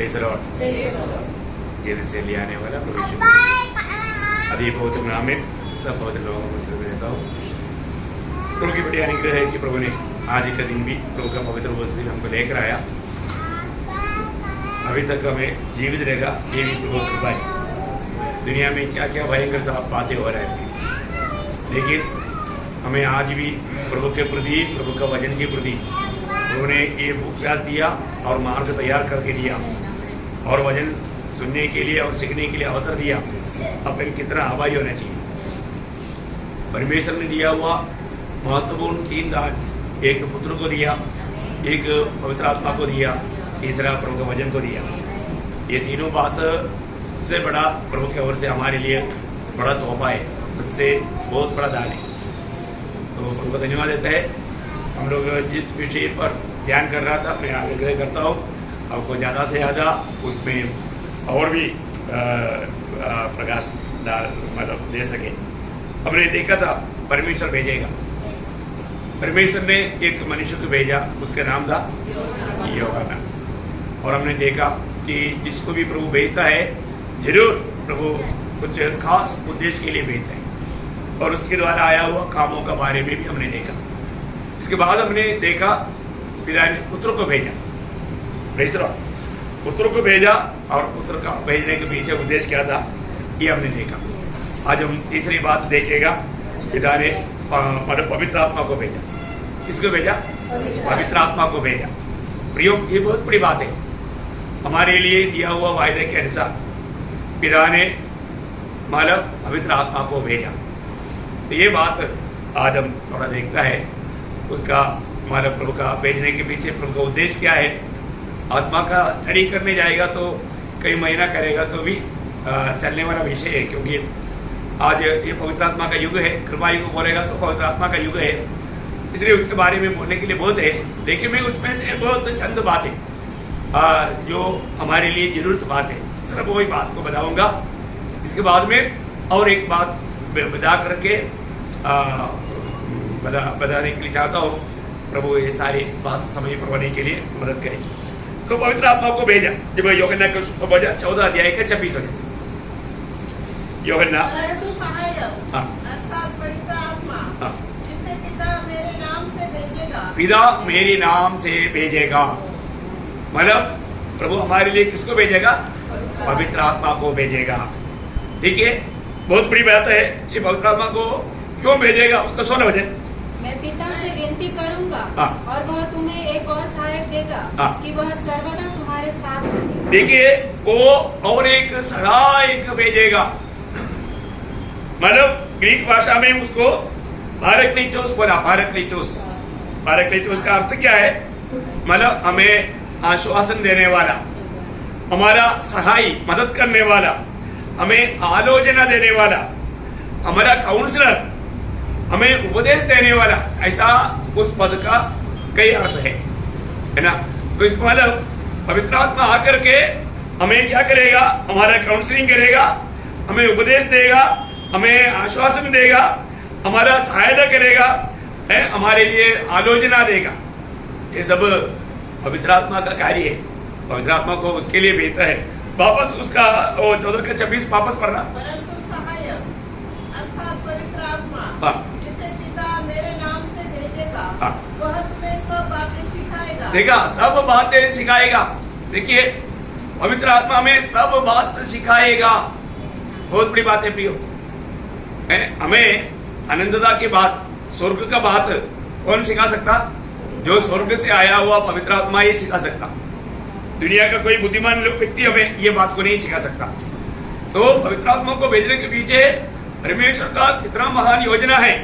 Praise the Lord. ये से ले आने वाला प्रभु यीशु अभी बहुत नामित सब बहुत लोगों को शुरू देता हूँ। प्रभु की बड़ी अनुग्रह है कि प्रभु ने आज का दिन भी प्रभु का पवित्र वचन हमको लेकर आया। अभी तक हमें जीवित रहेगा, ये भी प्रभु कृपा है। दुनिया में क्या क्या भयंकर सब बातें हो रही थी, लेकिन हमें आज भी प्रभु के प्रति, प्रभु का वचन के प्रति प्रभु ने ये प्रयास दिया और मार्ग तैयार करके दिया और वचन सुनने के लिए और सीखने के लिए अवसर दिया। अपन कितना आभारी होना चाहिए। परमेश्वर ने दिया हुआ महत्वपूर्ण 3 दान, एक पुत्र को दिया, एक पवित्र आत्मा को दिया, तीसरा प्रभु के वचन को दिया। ये तीनों बात सबसे बड़ा प्रभु की ओर से हमारे लिए बड़ा तोहफा है, सबसे बहुत बड़ा दान है। तो प्रभु को धन्यवाद देता है। हम लोग जिस विषय पर ध्यान कर रहा था, मैं आग्रह करता हूँ आपको ज़्यादा से ज़्यादा उसमें और भी प्रकाश डाल मतलब दे सके। हमने देखा था परमेश्वर भेजेगा। परमेश्वर ने एक मनुष्य को भेजा, उसका नाम था यूहन्ना। और हमने देखा कि जिसको भी प्रभु भेजता है जरूर प्रभु कुछ खास उद्देश्य के लिए भेजता है, और उसके द्वारा आया हुआ कामों का बारे में भी हमने देखा। इसके बाद हमने देखा पिता ने पुत्र को भेजा, प्रेज़ द लॉर्ड। पुत्र को भेजा और पुत्र का भेजने के पीछे उद्देश्य क्या था ये हमने देखा। आज हम तीसरी बात देखेगा। पिता ने पवित्र आत्मा को भेजा। किसको भेजा? पवित्र आत्मा को भेजा। प्रियो, ये बहुत बड़ी बात है। हमारे लिए दिया हुआ वायदे के अनुसार पिता ने मतलब पवित्र आत्मा को भेजा। तो ये बात आज हम थोड़ा देखता है, उसका मतलब प्रभु का भेजने के पीछे प्रभु का उद्देश्य क्या है। आत्मा का स्टडी करने जाएगा तो कई महीना करेगा तो भी चलने वाला विषय है, क्योंकि आज ये पवित्र आत्मा का युग है। कृपा युग बोलेगा तो पवित्र आत्मा का युग है, इसलिए उसके बारे में बोलने के लिए बहुत है। लेकिन मैं उसमें से बहुत चंद बातें जो हमारे लिए जरूरत बात है, सिर्फ वही बात को बताऊंगा। इसके बाद में और एक बात बता करके बताने के लिए चाहता हूँ। प्रभु ये सारी बात समझ पढ़ने के लिए मदद करें। तो पवित्र आत्मा को भेजा। जब यूहन्ना को भेजा 14 अध्याय के 26 में यूहन्ना पिता मेरे नाम से भेजेगा। मतलब प्रभु हमारे लिए किसको भेजेगा? पवित्र आत्मा को भेजेगा। ठीक है, बहुत बड़ी बात है। ये पवित्र आत्मा को क्यों भेजेगा उसका सुनो वचन। मैं पिता से विनती करूंगा और वह तुम्हें एक और सहायक देगा कि वह सर्वदा तुम्हारे साथ रहेगा। देखिए, वो और एक सहायक भेजेगा। मतलब ग्रीक भाषा में उसको पारक्लीटोस बोला। पारक्लीटोस का अर्थ क्या है? मतलब हमें आश्वासन देने वाला, हमारा सहाय, मदद करने वाला, हमें आलोचना देने वाला, हमारा काउंसलर, हमें उपदेश देने वाला। ऐसा उस पद का कई अर्थ है ना। तो इसको मतलब पवित्र आत्मा आकर के हमें क्या करेगा? हमारा काउंसलिंग करेगा, हमें उपदेश देगा, हमें आश्वासन देगा, हमारा सहायता करेगा, हमारे लिए आलोचना देगा। ये सब पवित्र आत्मा का कार्य है। पवित्र आत्मा को उसके लिए भेजता है। वापस उसका 14 का 26 वापस पढ़ना। परंतु सहायक अर्थात पवित्र आत्मा जिसे पिता मेरे नाम से भेजेगा, वह तुम्हें सब बातें सिखाएगा। देखा, सब बातें सिखाएगा। देखिए, पवित्र आत्मा में सब बात सिखाएगा। बहुत बड़ी बात है प्रियो। हमें अनंतता की बात, स्वर्ग का बात कौन सिखा सकता? जो स्वर्ग से आया हुआ पवित्र आत्मा ही सिखा सकता। दुनिया का कोई बुद्धिमान व्यक्ति हमें ये बात को नहीं सिखा सकता। तो पवित्र आत्मा को भेजने के पीछे परमेश्वर का कितना महान योजना है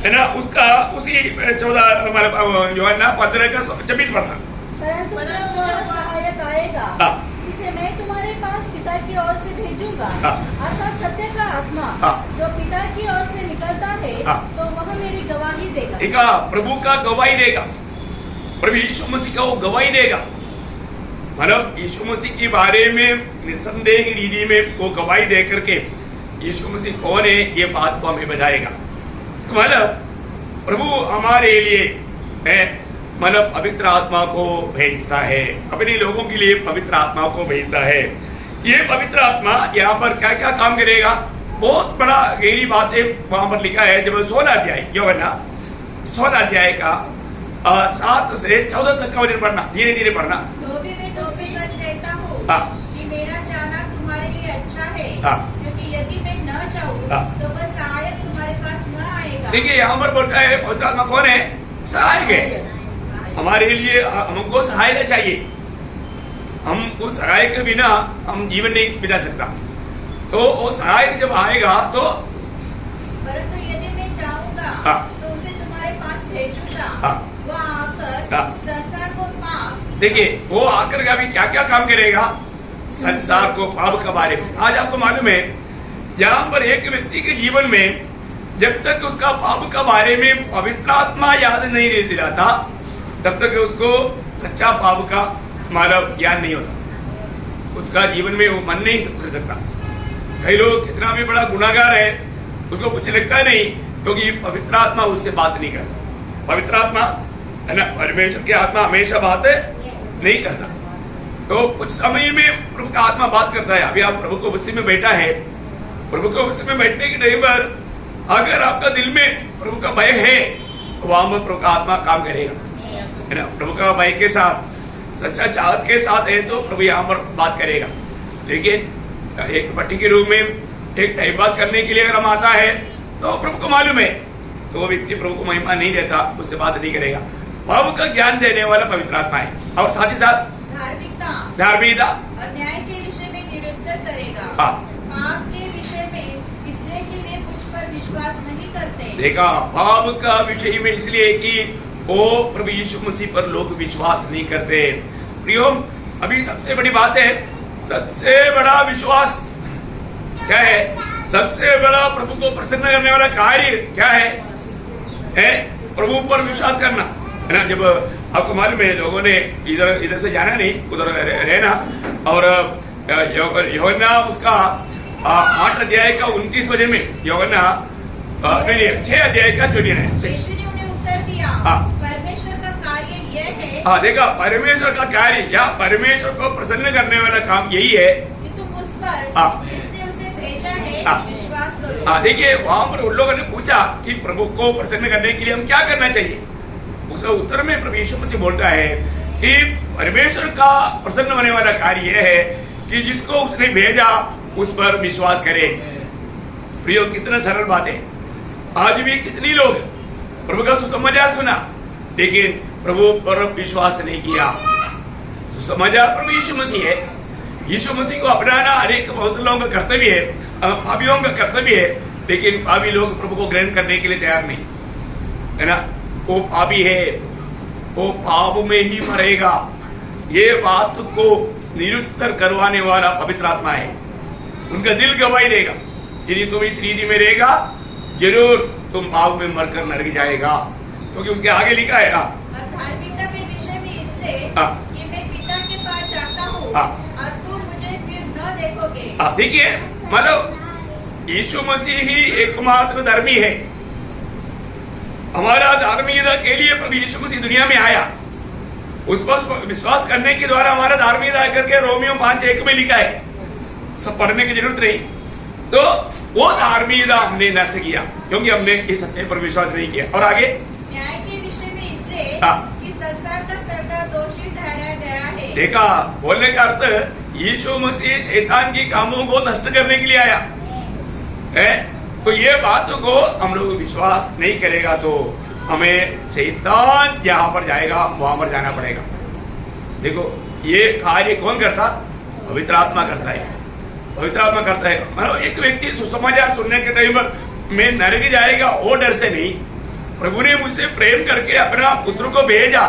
ना। उसका उसी 14 यूहन्ना 15 का 26 पढ़ना। परंतु जब वह सहायक आएगा, जिसे मैं तुम्हारे पास पिता की ओर से भेजूंगा, अर्थात सत्य का आत्मा जो पिता की ओर से निकलता है, तो वह मेरी गवाही देगा। देखा, प्रभु का गवाही देगा। प्रभु यीशु मसीह का वो गवाही देगा। मतलब यीशु मसीह के बारे में निसंदेह रीति में वो गवाही दे करके यीशु मसीह कौन है ये बात को हमें बताएगा। मतलब प्रभु हमारे लिए है मतलब पवित्र आत्मा को भेजता है, अपने लोगों के लिए पवित्र आत्मा को भेजता है। ये पवित्र आत्मा यहाँ पर क्या क्या काम करेगा, बहुत बड़ा गहरी बात है वहां पर लिखा है। जब 16 अध्याय यूहन्ना 16 अध्याय का 7 से 14 तक का वचन पढ़ना, धीरे धीरे पढ़ना। तो भी मैं तुमसे सच कहता हूँ कि मेरा जाना तुम्हारे लिए अच्छा है, क्योंकि यदि मैं न चाहूँ तो वह सहायक तुम्हारे पास न आएगा। देखिए यहाँ पर बोलता है पवित्र आत्मा कौन है, सहायक है हमारे लिए। हमको सहायता चाहिए, हम उस सहायक के बिना हम जीवन नहीं बिता सकता। तो वो सहायक जब आएगा तो परंतु यदि मैं चाहूँगा तो उसे तुम्हारे पास भेजूंगा, वो आकर संसार को पाप। देखिए वो आकर के अभी क्या क्या काम करेगा, संसार को पाप के बारे में। आज आपको मालूम है जहाँ पर एक व्यक्ति के जीवन में जब तक उसका पाप के बारे में पवित्र आत्मा याद नहीं दिलाता तब तक उसको सच्चा पाप का मतलब ज्ञान नहीं होता, उसका जीवन में वो मन नहीं कर सकता। कई लोग कितना भी बड़ा गुनाहगार है उसको कुछ लगता नहीं, क्योंकि पवित्र आत्मा उससे बात नहीं करता। पवित्र आत्मा है ना, परमेश्वर की आत्मा हमेशा बात नहीं करता। तो कुछ समय में प्रभु का आत्मा बात करता है। अभी आप प्रभु को उसी में बैठा है, प्रभु को उसी में बैठने के टाइम पर अगर आपका दिल में प्रभु का भय है तो वहां पर प्रभु का आत्मा काम करेगा, है ना। प्रभु का भय के साथ सच्चा चाहत के साथ है तो प्रभु यहाँ पर बात करेगा। लेकिन एक पट्टी के रूप में एक टाइम पास करने के लिए अगर हम आता है तो प्रभु को मालूम है तो वो व्यक्ति प्रभु को महिमा नहीं देता, उससे बात नहीं करेगा। प्रभु का ज्ञान देने वाला पवित्र आत्मा है, और साथ ही साथ धार्मिकता और न्याय के विषय में निरुत्तर करेगा, पाप के विषय में इसलिए कि वे मुझ पर विश्वास नहीं करते। देखा, पाप का विषय में इसलिए कि वो प्रभु यीशु मसीह पर लोग विश्वास नहीं करते। प्रियो, अभी सबसे बड़ी बात है, सबसे बड़ा विश्वास क्या है, सबसे बड़ा प्रभु को प्रसन्न करने वाला कार्य क्या है प्रभु पर विश्वास करना, है ना। जब आपको मालूम है लोगों ने इधर से जाना नहीं, उधर रहना, और यूहन्ना उसका 8 अध्याय का 29 वचन में यूहन्ना 6 अध्याय का 29 परमेश्वर का कार्य यह है, देखा, परमेश्वर का कार्य या परमेश्वर को प्रसन्न करने वाला काम यही है कि तुम उस पर जिसने उसे भेजा है विश्वास करो। देखिए वहां पर उन लोगों ने पूछा कि प्रभु को प्रसन्न करने के लिए हम क्या करना चाहिए। उसका उत्तर में प्रभु यीशु मसीह बोलता है कि परमेश्वर का प्रसन्न होने वाला कार्य यह है कि जिसको उसने भेजा उस पर विश्वास करे। प्रियो, कितना सरल बात है। आज भी कितनी लोग प्रभु का सुसमाचार सुना लेकिन प्रभु पर विश्वास नहीं किया। सुसमाचार प्रभु यीशु मसीह है, यीशु मसीह को अपनाना हर एक बहुत लोगों का कर्तव्य है, पापियों का कर्तव्य है, लेकिन पापी लोग प्रभु को ग्रहण करने के लिए तैयार नहीं, है ना। वो पापी है, वो पाप में ही मरेगा। ये बात को निरुत्तर करवाने वाला पवित्र आत्मा है, उनका दिल गवाही देगा यदि तुम इस रीति में रहेगा जरूर तुम पाप में मरकर नरक जाएगा, क्योंकि उसके आगे लिखा है धार्मिकता के विषय में इसलिए कि मैं पिता के पास जाता हूँ और तुम मुझे फिर न देखोगे। देखिए, मतलब यीशु मसीह ही एकमात्र धर्मी है। हमारा धार्मिकता के लिए प्रभु यीशु मसीह दुनिया में आया, उस पर विश्वास करने के द्वारा हमारा धार्मिकता करके रोमियो 5:1 में लिखा है, सब पढ़ने की जरूरत नहीं। तो वो धार्मिकता हमने नष्ट किया क्योंकि हमने इस सत्य पर विश्वास नहीं किया। और आगे न्याय के विषय में इसलिए कि संसार का सरदार दोषी ठहराया गया है। देखा, बोलने का अर्थ यीशु मसीह शैतान की कामों को नष्ट करने के लिए आया है। तो ये बातों को हम लोग विश्वास नहीं करेगा तो हमें शैतान जहां पर जाएगा वहां पर जाना पड़ेगा। देखो, ये कार्य कौन करता, पवित्र आत्मा करता है, पवित्र आत्मा करता है। मतलब एक व्यक्ति सुसमाचार सुनने के टाइम पर मैं नरक जाएगा वो डर से नहीं, प्रभु ने मुझसे प्रेम करके अपना पुत्र को भेजा,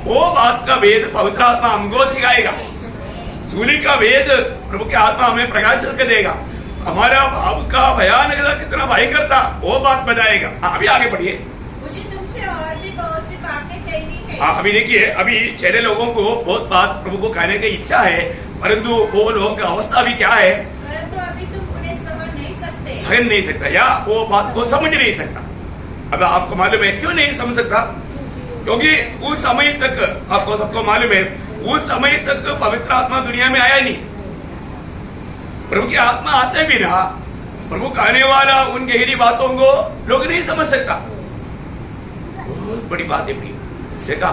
वो बात का वेद पवित्र आत्मा हमको सिखाएगा। सूली का वेद प्रभु की आत्मा हमें प्रकाश करके देगा। हमारा भाव का भयानकता कितना भयंकर था वो बात बताएगा। अभी आगे बढ़िए। मुझे तुमसे और भी बहुत सी बातें कहनी है। अभी देखिए, अभी चेले लोगों को बहुत बात प्रभु को कहने की इच्छा है, परंतु वो लोगों की अवस्था भी क्या है, परंतु अभी तुम उन्हें समझ नहीं सकते, सहन नहीं सकता, या वो बात को समझ नहीं सकता। अब आपको मालूम है क्यों नहीं समझ सकता, क्योंकि उस समय तक आपको सबको मालूम है, उस समय तक पवित्र आत्मा दुनिया में आया नहीं। प्रभु की आत्मा आते भी ना, प्रभु का आने वाला उन गहरी बातों को लोग नहीं समझ सकता। बहुत बड़ी बात है प्रिय, देखा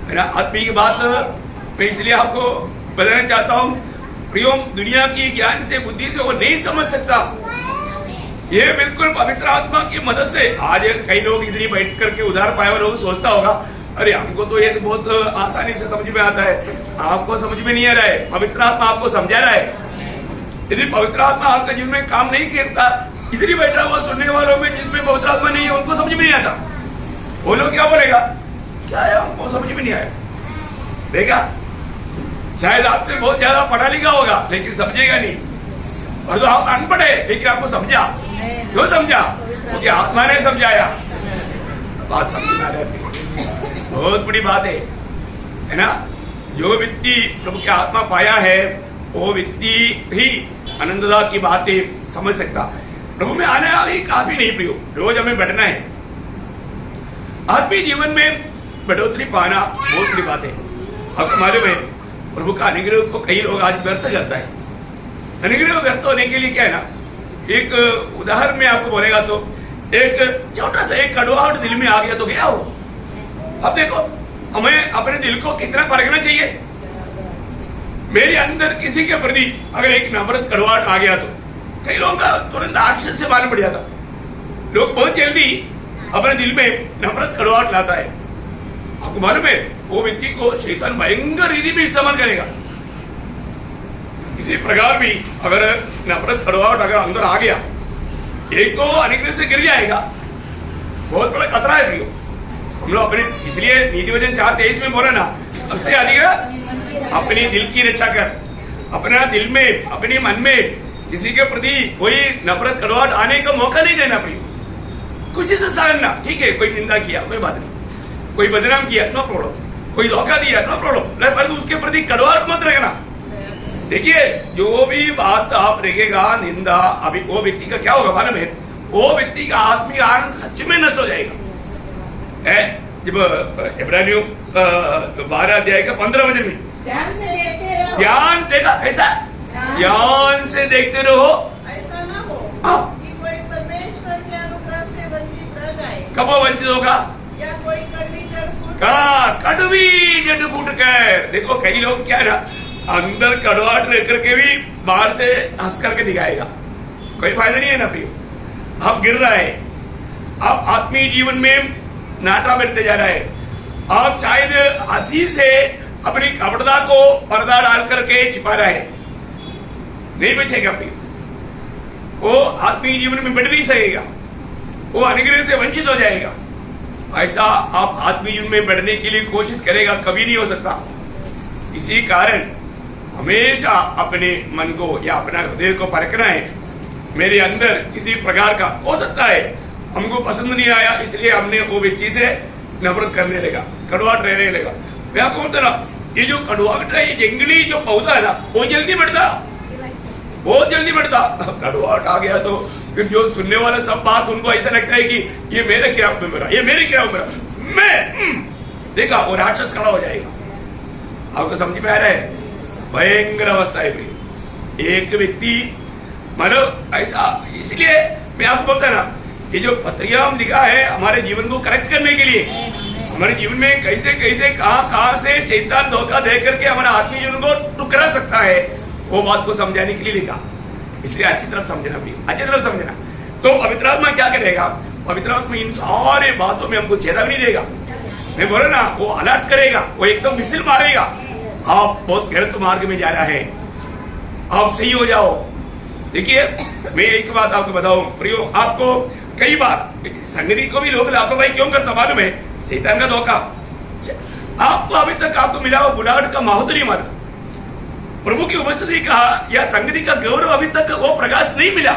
है ना। आत्मा की बात मैं इसलिए आपको बताना चाहता हूं, प्रियो दुनिया की ज्ञान से बुद्धि से वो नहीं समझ सकता। ये बिल्कुल पवित्र आत्मा की मदद से। आज कई लोग इधर ही बैठ करके उधार पाए हुए लोग सोचता होगा, अरे हमको तो ये बहुत आसानी से समझ में आता है, आपको समझ में नहीं आ रहा है, पवित्र आत्मा आपको समझा रहा है। यदि पवित्र आत्मा आपका जीवन में काम नहीं करता, इधर ही बैठा हुआ सुनने वालों में जिसमें पवित्र आत्मा नहीं है उनको समझ में नहीं आता। वो लोग क्या बोलेगा, क्या है हमको समझ में नहीं आया। देखा, शायद आपसे बहुत ज्यादा पढ़ा लिखा होगा लेकिन समझेगा नहीं, और तो आप अनपढ़ है लेकिन आपको समझा। क्यों समझा? क्योंकि आत्मा ने समझाया। बात समझ में आ रही है, बहुत बड़ी बात है ना। जो व्यक्ति प्रभु की आत्मा पाया है वो व्यक्ति ही आनंददा की बातें समझ सकता है। प्रभु में आना ही काफी नहीं प्रियो, रोज हमें बढ़ना है। आत्मीय जीवन में बढ़ोतरी पाना बहुत बड़ी बात है। आपको मालूम है, प्रभु का अनुग्रह को कई लोग आज व्यर्थ करता है। अनुग्रह व्यर्थ होने के लिए क्या है ना, एक उदाहरण में आपको बोलेगा तो एक छोटा सा एक कड़वाहट दिल में आ गया तो क्या हो। अब देखो, हमें अपने दिल को कितना परखना चाहिए। मेरे अंदर किसी के प्रति अगर एक नफरत कड़वाहट आ गया तो कई लोगों का तुरंत एक्शन से मालूम पड़ जाता। लोग बहुत जल्दी अपने दिल में नफरत कड़वाहट लाता है। आपको मालूम है, वो व्यक्ति को शैतान भयंकर रीति में इस्तेमाल करेगा। इसी प्रकार भी अगर नफरत कड़वाहट अगर अंदर आ गया, एक तो अनुग्रह से गिर जाएगा, बहुत बड़ा खतरा है प्रियो। हम लोग अपने, इसलिए नीति वचन 4:23 में बोला ना, सबसे अधिक अपने दिल की रक्षा कर। अपना दिल में, अपने मन में किसी के प्रति कोई नफरत कड़वाहट आने का मौका नहीं देना प्रियो। खुशी से सहना, ठीक है, कोई निंदा किया कोई बात नहीं, कोई बदनाम किया नो प्रॉब्लम, कोई धोखा दिया नो प्रॉब्लम, पर उसके प्रति कड़वाहट मत रखना। देखिए, जो भी बात आप रखेगा निंदा, अभी वो व्यक्ति का क्या होगा मालूम है, वो व्यक्ति का आत्मिक आनंद सच में नष्ट हो जाएगा। जब इब्रानियों 12 अध्याय का 15 वचन में ध्यान से देखते रहो, ध्यान देखा ऐसा, ध्यान से देखते रहो, ऐसा ना हो कि कोई परमेश्वर के अनुग्रह से वंचित रह जाए। कब वंचित होगा? या कोई कड़वी जड़ फूट, कड़वी जड़ फूट कर। देखो, कई लोग क्या ना, अंदर कड़वाहट रह करके भी बाहर से हंस करके दिखाएगा, कोई फायदा नहीं है ना प्रियो। आप गिर रहा है, आप आत्मीय जीवन में नाटा बढ़ते जा रहा है, आप शायद हंसी से अपनी कपड़ता को पर्दा डाल करके छिपा रहा है, नहीं बचेगा प्रियो। वो आत्मीय जीवन में बढ़ नहीं सकेगा, वो अनुग्रह से वंचित हो जाएगा। ऐसा आप आत्मीय जीवन में बढ़ने के लिए कोशिश करेगा, कभी नहीं हो सकता। इसी कारण हमेशा अपने मन को या अपना हृदय को परखना है। मेरे अंदर किसी प्रकार का हो सकता है, हमको पसंद नहीं आया इसलिए हमने वो व्यक्ति से नफरत करने लगा, कड़वाहट रहने लगा। मैं आपको बोलता ना, ये जो कड़वाहट है, ये जंगली जो पौधा है ना, वो जल्दी बढ़ता, बहुत जल्दी बढ़ता। कड़वाहट आ गया तो फिर जो सुनने वाला सब बात उनको ऐसा लगता है कि ये मेरे खिलाफ में मेरा, ये मेरे खिलाफ मेरा, मैं देखा, वो राक्षस खड़ा हो जाएगा। आपको समझ में आ रहा है? भयंकर अवस्था है प्रिय। एक व्यक्ति मानो ऐसा, इसलिए मैं आपको बोलता ना, ये जो पत्रियां हम लिखा है हमारे जीवन को करेक्ट करने के लिए, हमारे जीवन में कैसे कैसे कहां से शैतान धोखा दे करके हमारा आत्मीय जीवन को टुकरा सकता है, वो बात को समझाने के लिए लिखा। इसलिए अच्छी तरफ समझना भी, अच्छी तरफ समझना। तो पवित्र आत्मा क्या करेगा? पवित्र आत्मा इन सारे बातों में हमको चेतावनी देगा। मैं बोला ना, वो अलर्ट करेगा, वो एकदम मिसिल मारेगा, आप बहुत गलत मार्ग में जा रहा है, आप सही हो जाओ। देखिए, मैं एक बात आपको बताऊं प्रियो, आपको कई बार संगति को भी लोग लापरवाही क्यों करता मालूम है? शैतान का धोखा। आपको अभी तक आपको मिला वो बुलाहट का माहौल मार्ग, प्रभु की उपस्थिति का या संगति का गौरव अभी तक वो प्रकाश नहीं मिला।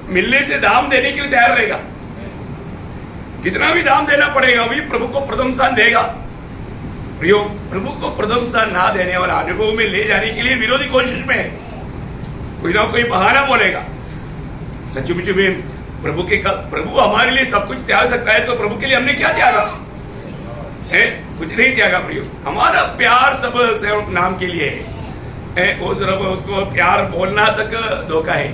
मिलने से दाम देने के लिए तैयार रहेगा, कितना भी दाम देना पड़ेगा, अभी प्रभु को प्रथम स्थान देगा। प्रियो, प्रभु को प्रथम स्थान ना देने वाला अनुभव में ले जाने के लिए विरोधी कोशिश में है, कोई ना कोई बहाना बोलेगा। सचमुच में प्रभु हमारे लिए सब कुछ त्याग सकता है, तो प्रभु के लिए हमने क्या त्यागा? कुछ नहीं त्यागा प्रियो। हमारा प्यार सब नाम के लिए है, वो सिर्फ उसको प्यार बोलना तक धोखा है।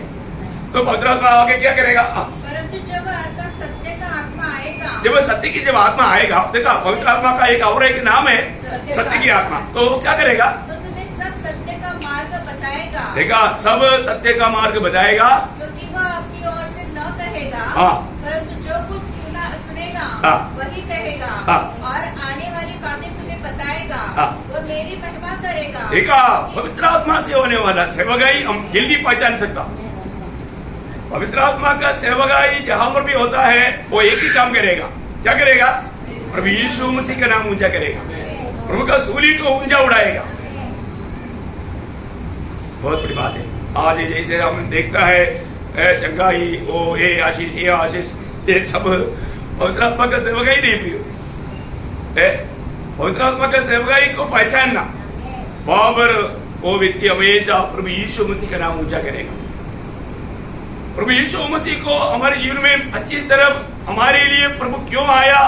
तो पवित्र आत्मा आगे क्या करेगा? परंतु जब आपका सत्य का आत्मा आएगा, जब सत्य की जब आत्मा आएगा, देखा पवित्र आत्मा का एक और एक नाम है सत्य की आत्मा, तो वो क्या करेगा? तो तुम्हें सब सत्य का मार्ग बताएगा। देखा, सब सत्य का मार्ग बताएगा, क्योंकि वह अपनी ओर से न कहेगा, परंतु जो कुछ सुनेगा वही कहेगा, और आने वाली बातें तुम्हें बताएगा। वो मेरी महिमा करेगा। देखा, पवित्र आत्मा से होने वाला सेवकाई हम जल्दी पहचान सकता। पवित्र आत्मा का सेवकाई जहां पर भी होता है वो एक ही काम करेगा। क्या करेगा? प्रभु यीशु मसीह का नाम ऊंचा करेगा, प्रभु का सूली को ऊंचा उड़ाएगा। बहुत बड़ी बात है। आज जैसे हम देखता है चंगाई, ओ ये आशीष, ये आशीष, ये सब पवित्र आत्मा का सेवकाई नहीं पियो। पवित्र आत्मा का सेवकाई को पहचानना, वहां पर वो व्यक्ति हमेशा प्रभु यीशु मसीह का नाम ऊंचा करेगा। प्रभु यीशु मसीह को हमारे जीवन में अच्छी तरह हमारे लिए प्रभु क्यों आया,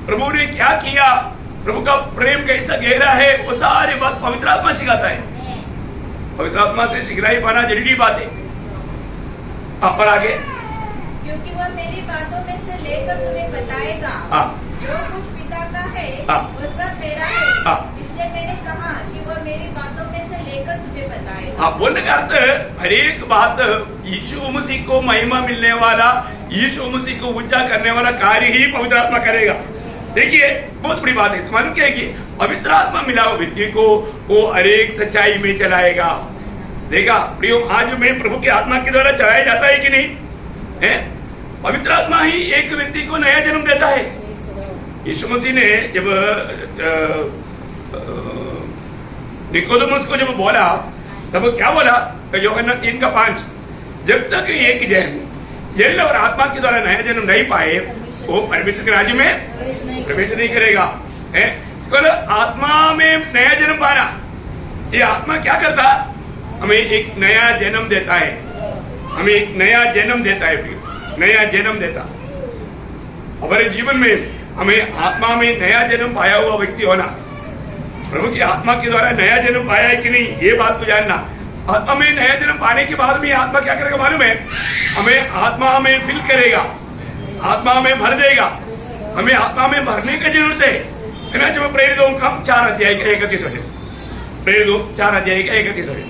प्रभु ने क्या किया, प्रभु का प्रेम कैसा गहरा है, वो सारी बात पवित्र आत्मा सिखाता है। पवित्र आत्मा से सिखलाई पाना जरूरी बात है। और आगे, क्योंकि वह मेरी बातों में से लेकर तुम्हें बताएगा। जो कुछ पिता का है वो सब मेरा है, इसलिए मैंने कहा कि वह मेरी बातों में से लेकर तुम्हें बताएगा। बोलने का अर्थ हर एक बात यीशु मसीह को महिमा मिलने वाला, यीशु मसीह को ऊंचा करने वाला कार्य ही पवित्र आत्मा करेगा। देखिए, बहुत बड़ी बात है। मालूम क्या है कि पवित्र आत्मा मिला हुआ व्यक्ति को वो हर एक सच्चाई में चलाएगा। देखा प्रियो, आज में प्रभु की आत्मा के द्वारा चलाया जाता है कि नहीं है? पवित्र आत्मा ही एक व्यक्ति को नया जन्म देता है। यीशु मसीह ने जब निकोदेमुस को जब बोला, तब क्या बोला? यूहन्ना 3:5, जब तक एक जल और आत्मा के द्वारा नया जन्म नहीं पाए वो परमेश्वर के राज्य में प्रवेश नहीं करेगा। आत्मा में नया जन्म पाना, ये आत्मा क्या करता? हमें एक नया जन्म देता है, हमें एक नया जन्म देता है, नया जन्म देता। हमारे जीवन में हमें आत्मा में नया जन्म पाया हुआ व्यक्ति होना, प्रभु की आत्मा के द्वारा नया जन्म पाया है कि नहीं, ये बात को जानना। आत्मा में नया जन्म पाने के बाद भी आत्मा क्या करेगा मालूम है? हमें आत्मा में फिल करेगा, आत्मा में भर देगा। हमें आत्मा में भरने की जरूरत है ना। जब प्रेरितों का 4 अध्याय का 31 वचन, प्रेरितों 4 अध्याय का 31 वचन,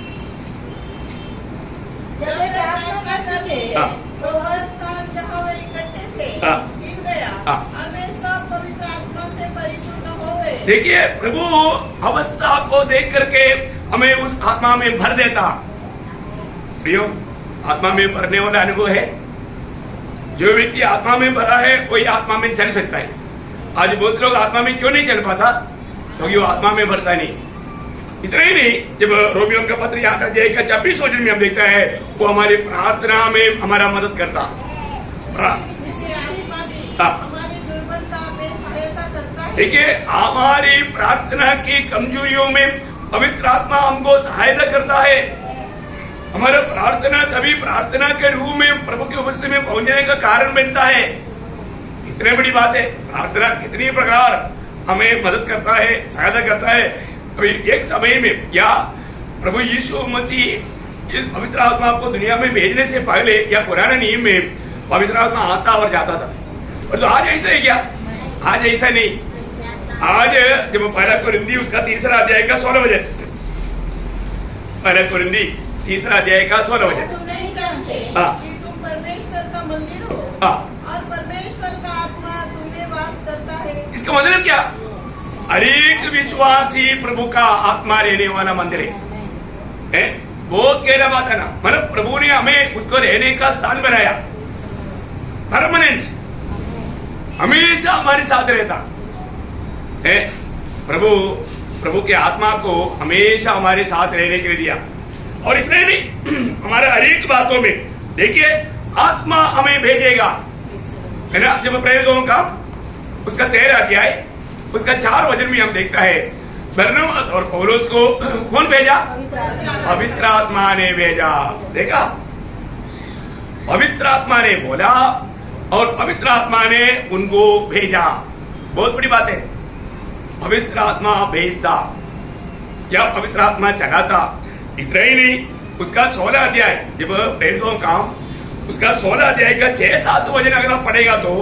जब वे प्रार्थना कर चुके तो वह स्थान जहाँ वे इकट्ठे थे हिल गया, और वे सब पवित्र आत्मा से परिपूर्ण हो गए। देखिए, प्रभु अवस्था को देख करके हमें उस आत्मा में भर देता। प्रियो, आत्मा में भरने वाला अनुभव है। जो व्यक्ति आत्मा में भरा है वही आत्मा में चल सकता है। आज बहुत लोग आत्मा में क्यों नहीं चल पाता? क्योंकि वो आत्मा में भरता नहीं। इतना ही नहीं, जब रोमियो का पत्र 8 अध्याय का 24 वचन में हम देखता है, वो हमारी प्रार्थना में हमारा मदद करता। देखिए, हमारी प्रार्थना की कमजोरियों में पवित्र आत्मा हमको सहायता करता है। हमारा प्रार्थना तभी प्रार्थना के रूप में प्रभु की उपस्थिति में पहुंचने का कारण बनता है। कितने बड़ी बात है। प्रार्थना कितनी प्रकार हमें मदद करता है, सहायता करता है। अभी एक समय में या प्रभु यीशु मसीह इस पवित्र आत्मा को दुनिया में भेजने से पहले या पुराने नियम में पवित्र आत्मा आता और जाता था, और तो आज ऐसा है क्या? आज ऐसा नहीं। आज जब पहला कुरिन्दी उसका 3 अध्याय का 16 वचन, पहला कुरिन्दी 3 अध्याय का 16 वचन, तुम नहीं जानते कि तुम परमेश्वर का मंदिर हो और परमेश्वर का आत्मा तुम में वास करता है। इसका मतलब क्या? हर एक विश्वासी प्रभु का आत्मा रहने वाला मंदिर है। बहुत गहरा बात है ना। मतलब प्रभु ने हमें उसको रहने का स्थान बनाया, परमानेंट, हमेशा हमारे साथ रहता है। प्रभु के आत्मा को हमेशा हमारे साथ रहने के लिए दिया। और इतना ही नहीं, हमारे हर एक बातों में देखिए आत्मा हमें भेजेगा, है ना। जब प्रेरितों का उसका 13 अध्याय उसका 4 वचन में हम देखता है, बरनबास और पौलुस को कौन भेजा? पवित्र आत्मा ने भेजा। देखा, पवित्र आत्मा ने बोला और पवित्र आत्मा ने उनको भेजा। बहुत बड़ी बात है। पवित्र आत्मा भेजता या पवित्र आत्मा चलाता। इतना ही नहीं, उसका 16 अध्याय जब भेजो काम, उसका 16 अध्याय का 6-7 वचन अगर आप पढ़ेगा तो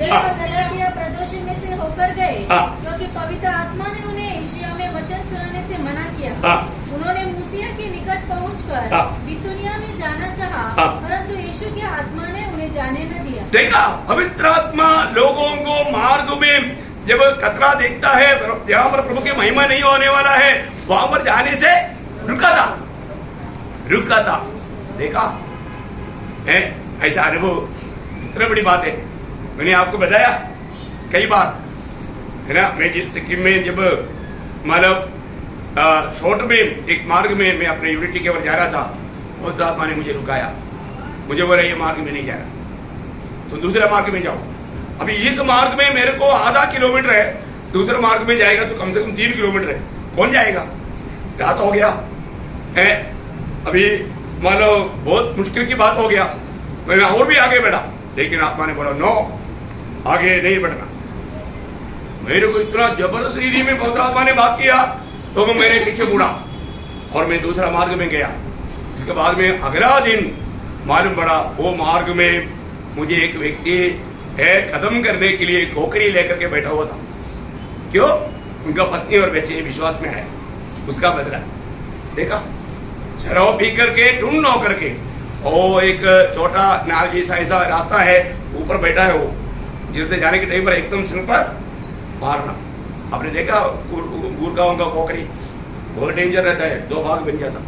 गलातिया प्रदेश में से होकर गए, हाँ। क्योंकि पवित्र आत्मा ने उन्हें एशिया में वचन सुनाने से मना किया। हाँ। उन्होंने मूसिया के निकट पहुंचकर हाँ। बितूनिया में जाना चाहा, हाँ। परंतु यीशु की आत्मा ने उन्हें जाने न दिया। देखा, पवित्र आत्मा लोगों को मार्ग में जब खतरा देखता है, जहाँ पर प्रभु की महिमा नहीं होने वाला है, वहां पर जाने से रुका था। देखा है ऐसा अनुभव, इतना बड़ी बात है। मैंने आपको बताया कई बार, है ना। मैं सिक्किम में जब मतलब शॉर्ट में एक मार्ग में मैं अपने यूनिटी की ओर जा रहा था, पवित्र आत्मा ने मुझे रुकाया, मुझे बोला ये मार्ग में नहीं जा रहा, तो दूसरे मार्ग में जाओ। अभी इस मार्ग में मेरे को आधा किलोमीटर है, दूसरे मार्ग में जाएगा तो कम से कम 3 किलोमीटर है, कौन जाएगा? रात हो गया है, अभी मान लो बहुत मुश्किल की बात हो गया, मैं और भी आगे बढ़ा, लेकिन आत्मा ने बोला नो, आगे नहीं बढ़ना। मेरे को इतना जबरदस्त रीति में पवित्र आत्मा ने बात किया, तो मैंने पीछे मुड़ा और मैं दूसरा मार्ग में गया। इसके बाद में अगला दिन मालूम पड़ा वो मार्ग में मुझे एक व्यक्ति है खत्म करने के लिए कोकरी लेकर के बैठा हुआ था। क्यों? उनका पत्नी और बच्चे विश्वास में आए, उसका बदला। देखा, शराब पी करके ढूंढ होकर के, और एक छोटा नाल जैसा ऐसा रास्ता है, ऊपर बैठा है वो, जिससे जाने के टाइम पर एकदम सिर पर मारना। आपने देखा गुरगांव का कोकरी बहुत डेंजर रहता है, 2 भाग बन जाता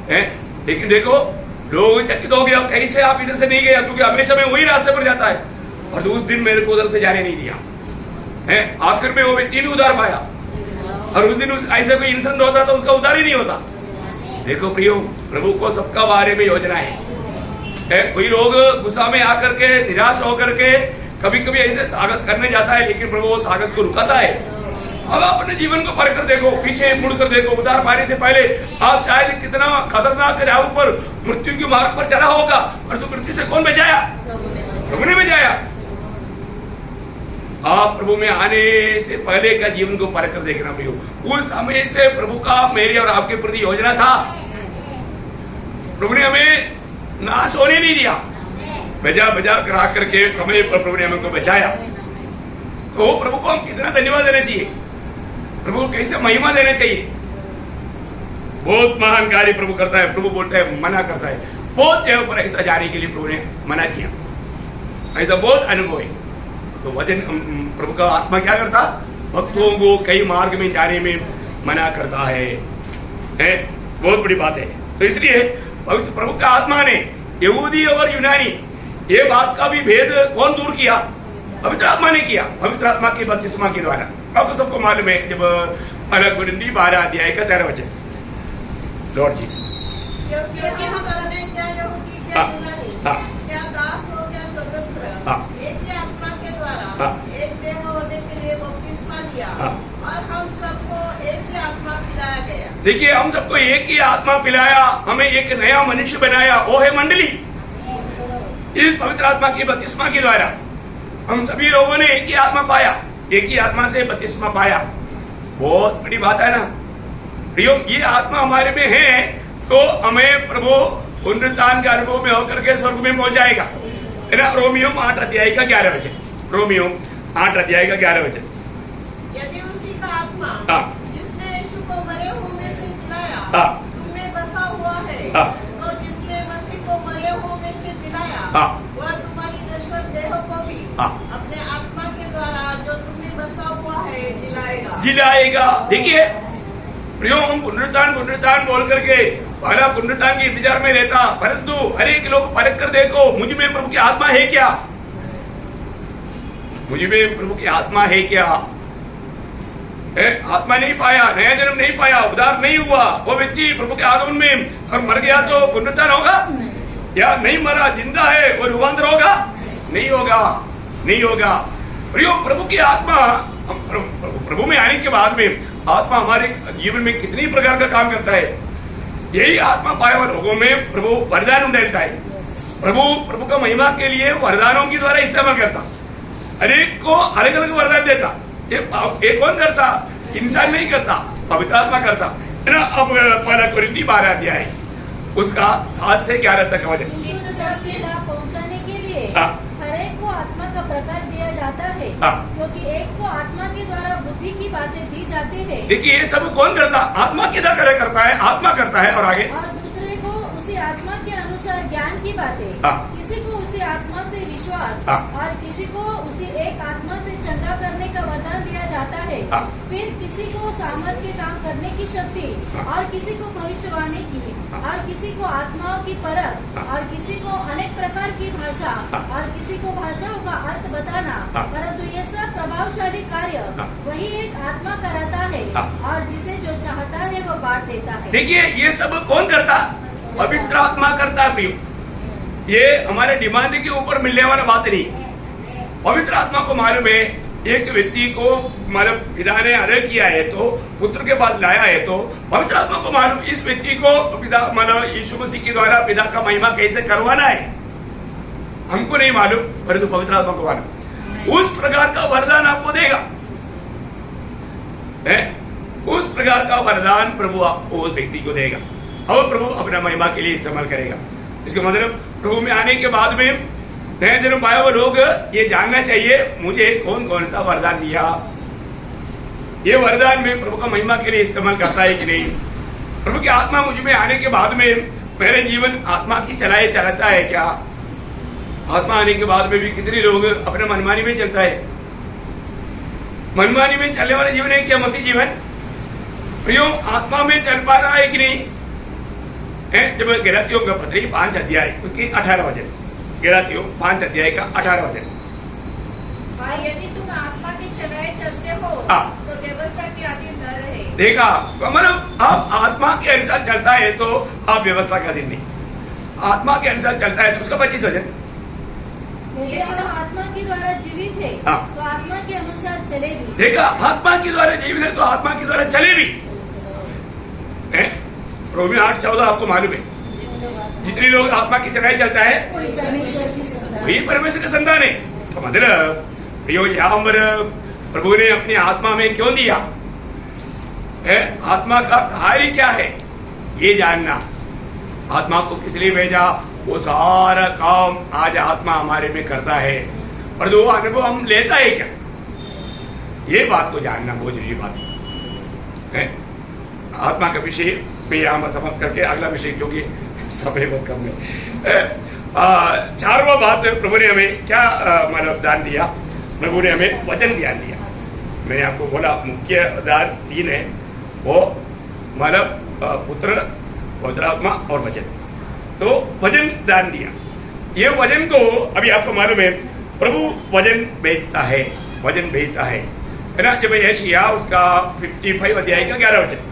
है। लेकिन देखो लोग चकित हो गया, कैसे आप इधर से नहीं गया, क्योंकि हमेशा में वही रास्ते पर जाता है। और उस दिन मेरे को उधर से जाने नहीं दिया है। आखिर में वो व्यक्ति भी उधार पाया, और उस दिन ऐसे कोई इंसिडेंट होता तो उसका उधार ही नहीं होता। देखो प्रियो, प्रभु को सबका बारे में योजना है। कोई लोग गुस्सा में आकर के निराश होकर के कभी कभी ऐसे साहस करने जाता है, लेकिन प्रभु वो साहस को रुकाता है। अब आप अपने जीवन को पढ़ कर देखो, पीछे मुड़ कर देखो, उधार पाने से पहले आप शायद कितना खतरनाक राह पर मृत्यु के मार्ग पर चला होगा, और तो मृत्यु से कौन बचाया? प्रभु ने बचाया। आप प्रभु में आने से पहले का जीवन को पढ़ कर देखना प्रियो, उस समय से प्रभु का मेरे और आपके प्रति योजना था। प्रभु ने हमें नाश होने नहीं दिया, बजा कर आकर के समय पर प्रभु ने हमको बचाया। तो प्रभु को हम कितना धन्यवाद देना चाहिए, प्रभु को कैसे महिमा देना चाहिए। बहुत महान कार्य प्रभु करता है। प्रभु बोलता है, मना करता है, बहुत जगह पर ऐसा जाने के लिए प्रभु ने मना किया, ऐसा बहुत अनुभव है। तो वचन प्रभु का आत्मा क्या करता? भक्तों को कई मार्ग में जाने में मना करता है। बहुत बड़ी बात है। तो इसलिए प्रभु का आत्मा ने यहूदी और यूनानी ये बात का भी भेद कौन दूर किया? पवित्र आत्मा ने किया, पवित्र आत्मा की बपतिस्मा के द्वारा। आपको सबको मालूम है, जब 1 कुरिन्थी 12 अध्याय का 13 वचन, लॉर्ड जीसस, क्योंकि हम सब क्या यहूदी क्या यूनानी, क्या दास हो क्या स्वतंत्र, एक ही आत्मा के द्वारा एक देह होने के लिए बपतिस्मा लिया, और हम सबको एक ही आत्मा पिलाया गया। देखिए, हम सबको एक ही आत्मा पिलाया, हमें एक नया मनुष्य बनाया, वो है मंडली। इस पवित्र आत्मा की बपतिस्मा के द्वारा हम सभी लोगों ने एक ही आत्मा पाया, एक ही आत्मा से बपतिस्मा पाया। बहुत बड़ी बात है ना प्रियो, ये आत्मा हमारे में है तो हमें प्रभु पुनरुत्थान के अनुभव में होकर के स्वर्ग में पहुंच जाएगा, है ना। रोमियो 8 अध्याय का 11 वचन, रोमियो 8 अध्याय का 11 वचन। यदि उसी का आत्मा जिसने यीशु को मरे हुए में से जिलाया तुम में बसा हुआ है, तो जिसने मसीह को मरे हुए में से जिलाया वह तुम्हारी नश्वर देहों को भी अपने आत्मा के द्वारा जो तुम में बसा हुआ है जिलाएगा। देखिए प्रियो, हम पुनरुत्थान बोल करके पहला पुनरुत्थान के इंतजार में रहता, परंतु हर एक लोग परख कर देखो, मुझ में प्रभु की आत्मा है क्या? मुझ में प्रभु की आत्मा है क्या? आत्मा नहीं पाया, नया जन्म नहीं पाया, उद्धार नहीं हुआ, वो व्यक्ति प्रभु के आगमन में और मर गया तो पुनरुत्थान होगा? या नहीं मरा, जिंदा है, वो रूपांतर होगा? नहीं होगा, नहीं होगा। प्रियो, प्रभु की आत्मा, प्रभु में आने के बाद में आत्मा हमारे जीवन में कितनी प्रकार का काम करता है। यही आत्मा पाए हुए लोगों में प्रभु वरदान देता है। प्रभु का महिमा के लिए वरदानों के द्वारा इस्तेमाल करता, अनेक को अलग अलग वरदान देता। ये कौन करता? इंसान नहीं करता, पवित्र आत्मा करता है ना। अब पहला कोरिन्थी 12 अध्याय उसका 7 से 11 तक वचन। किंतु सबके लाभ पहुंचाने के लिए हाँ। हर एक को आत्मा का प्रकाश दिया जाता है, हाँ। क्योंकि एक को आत्मा के द्वारा बुद्धि की बातें दी जाती है देखिए ये सब कौन करता? आत्मा के द्वारा करता है, आत्मा करता है। और आगे और दूसरे को उसी आत्मा के अनुसार ज्ञान की बातें, हाँ। किसी को उसी आत्मा से विश्वास हाँ। और किसी को उसी एक आत्मा से चंगा करने का वरदान दिया जाता है। हाँ। फिर किसी को सामर्थ के काम करने की शक्ति, हाँ। और किसी को भविष्यवाणी की, हाँ। और किसी को आत्माओं की परख, हाँ। और किसी को अनेक प्रकार की भाषा, हाँ। और किसी को भाषाओं का अर्थ बताना। हाँ। परंतु ये सब प्रभावशाली कार्य हाँ। वही एक आत्मा कराता है, हाँ। और जिसे जो चाहता है वो बांट देता है। देखिए ये सब कौन करता? पवित्र आत्मा करता है प्रियो। ये हमारे डिमांड के ऊपर मिलने वाला बात नहीं। पवित्र आत्मा को मालूम है एक व्यक्ति को मतलब पिता ने अलग किया है तो पुत्र के पास लाया है, तो पवित्र आत्मा को मालूम इस व्यक्ति को पिता मतलब यीशु मसीह के द्वारा पिता का महिमा कैसे करवाना है। हमको नहीं मालूम, परंतु पवित्र आत्मा को मालूम। उस प्रकार का वरदान आपको देगा है? उस प्रकार का वरदान प्रभु आपको उस व्यक्ति को देगा और प्रभु अपना महिमा के लिए इस्तेमाल करेगा। इसका मतलब प्रभु में आने के बाद में नए जन्म पाए हुए लोग ये जानना चाहिए मुझे कौन कौन सा वरदान दिया, ये वरदान में प्रभु का महिमा के लिए इस्तेमाल करता है कि नहीं। प्रभु की आत्मा मुझ में आने के बाद में मेरे जीवन आत्मा की चलाता है क्या? आत्मा आने के बाद में भी कितने लोग अपने मनमानी में चलता है। मनमानी में चलने वाला जीवन है क्या मसीह जीवन? प्रियो आत्मा में चल पा रहा है कि नहीं है? जब गलातियों का पत्री 5 अध्याय उसकी 18 वचन, गलातियों 5 अध्याय का 18 वचन। और यदि तुम आत्मा के चलाए चलते हो हाँ। तो व्यवस्था के अधीन न रहे। देखा मतलब आप आत्मा के अनुसार चलता है तो आप व्यवस्था का अधीन नहीं, आत्मा के अनुसार चलता है तो उसका 25 वचन। यदि हम आत्मा के द्वारा जीवित है हाँ। तो आत्मा के अनुसार चले भी। देखा आत्मा के द्वारा जीवित है तो आत्मा के द्वारा चले भी। रोमी 8:14 आपको मालूम है जितने लोग आत्मा की चढ़ाई चलता है कोई परमेश्वर की संतान। वही परमेश्वर का संतान है। तो मतलब यहाँ पर प्रभु ने अपनी आत्मा में क्यों दिया है? आत्मा का कार्य क्या है ये जानना। आत्मा को किस लिए भेजा? वो सारा काम आज आत्मा हमारे में करता है, पर वो अनुभव हम लेता है क्या, ये बात को जानना बहुत जरूरी बात है। आत्मा का विषय में यहाँ समाप्त करके अगला विषय, क्योंकि समय बहुत कम है। 4वां बात प्रभु ने हमें क्या मतलब दान दिया? प्रभु ने हमें वचन ज्ञान दिया। मैंने आपको बोला मुख्य दान 3 है, वो मतलब पुत्र, पवित्र आत्मा और वचन। तो वचन दान दिया। ये वचन को अभी आपको मालूम है प्रभु वचन भेजता है, वचन भेजता है ना। जब यशायाह उसका 55 अध्याय का 11 वचन।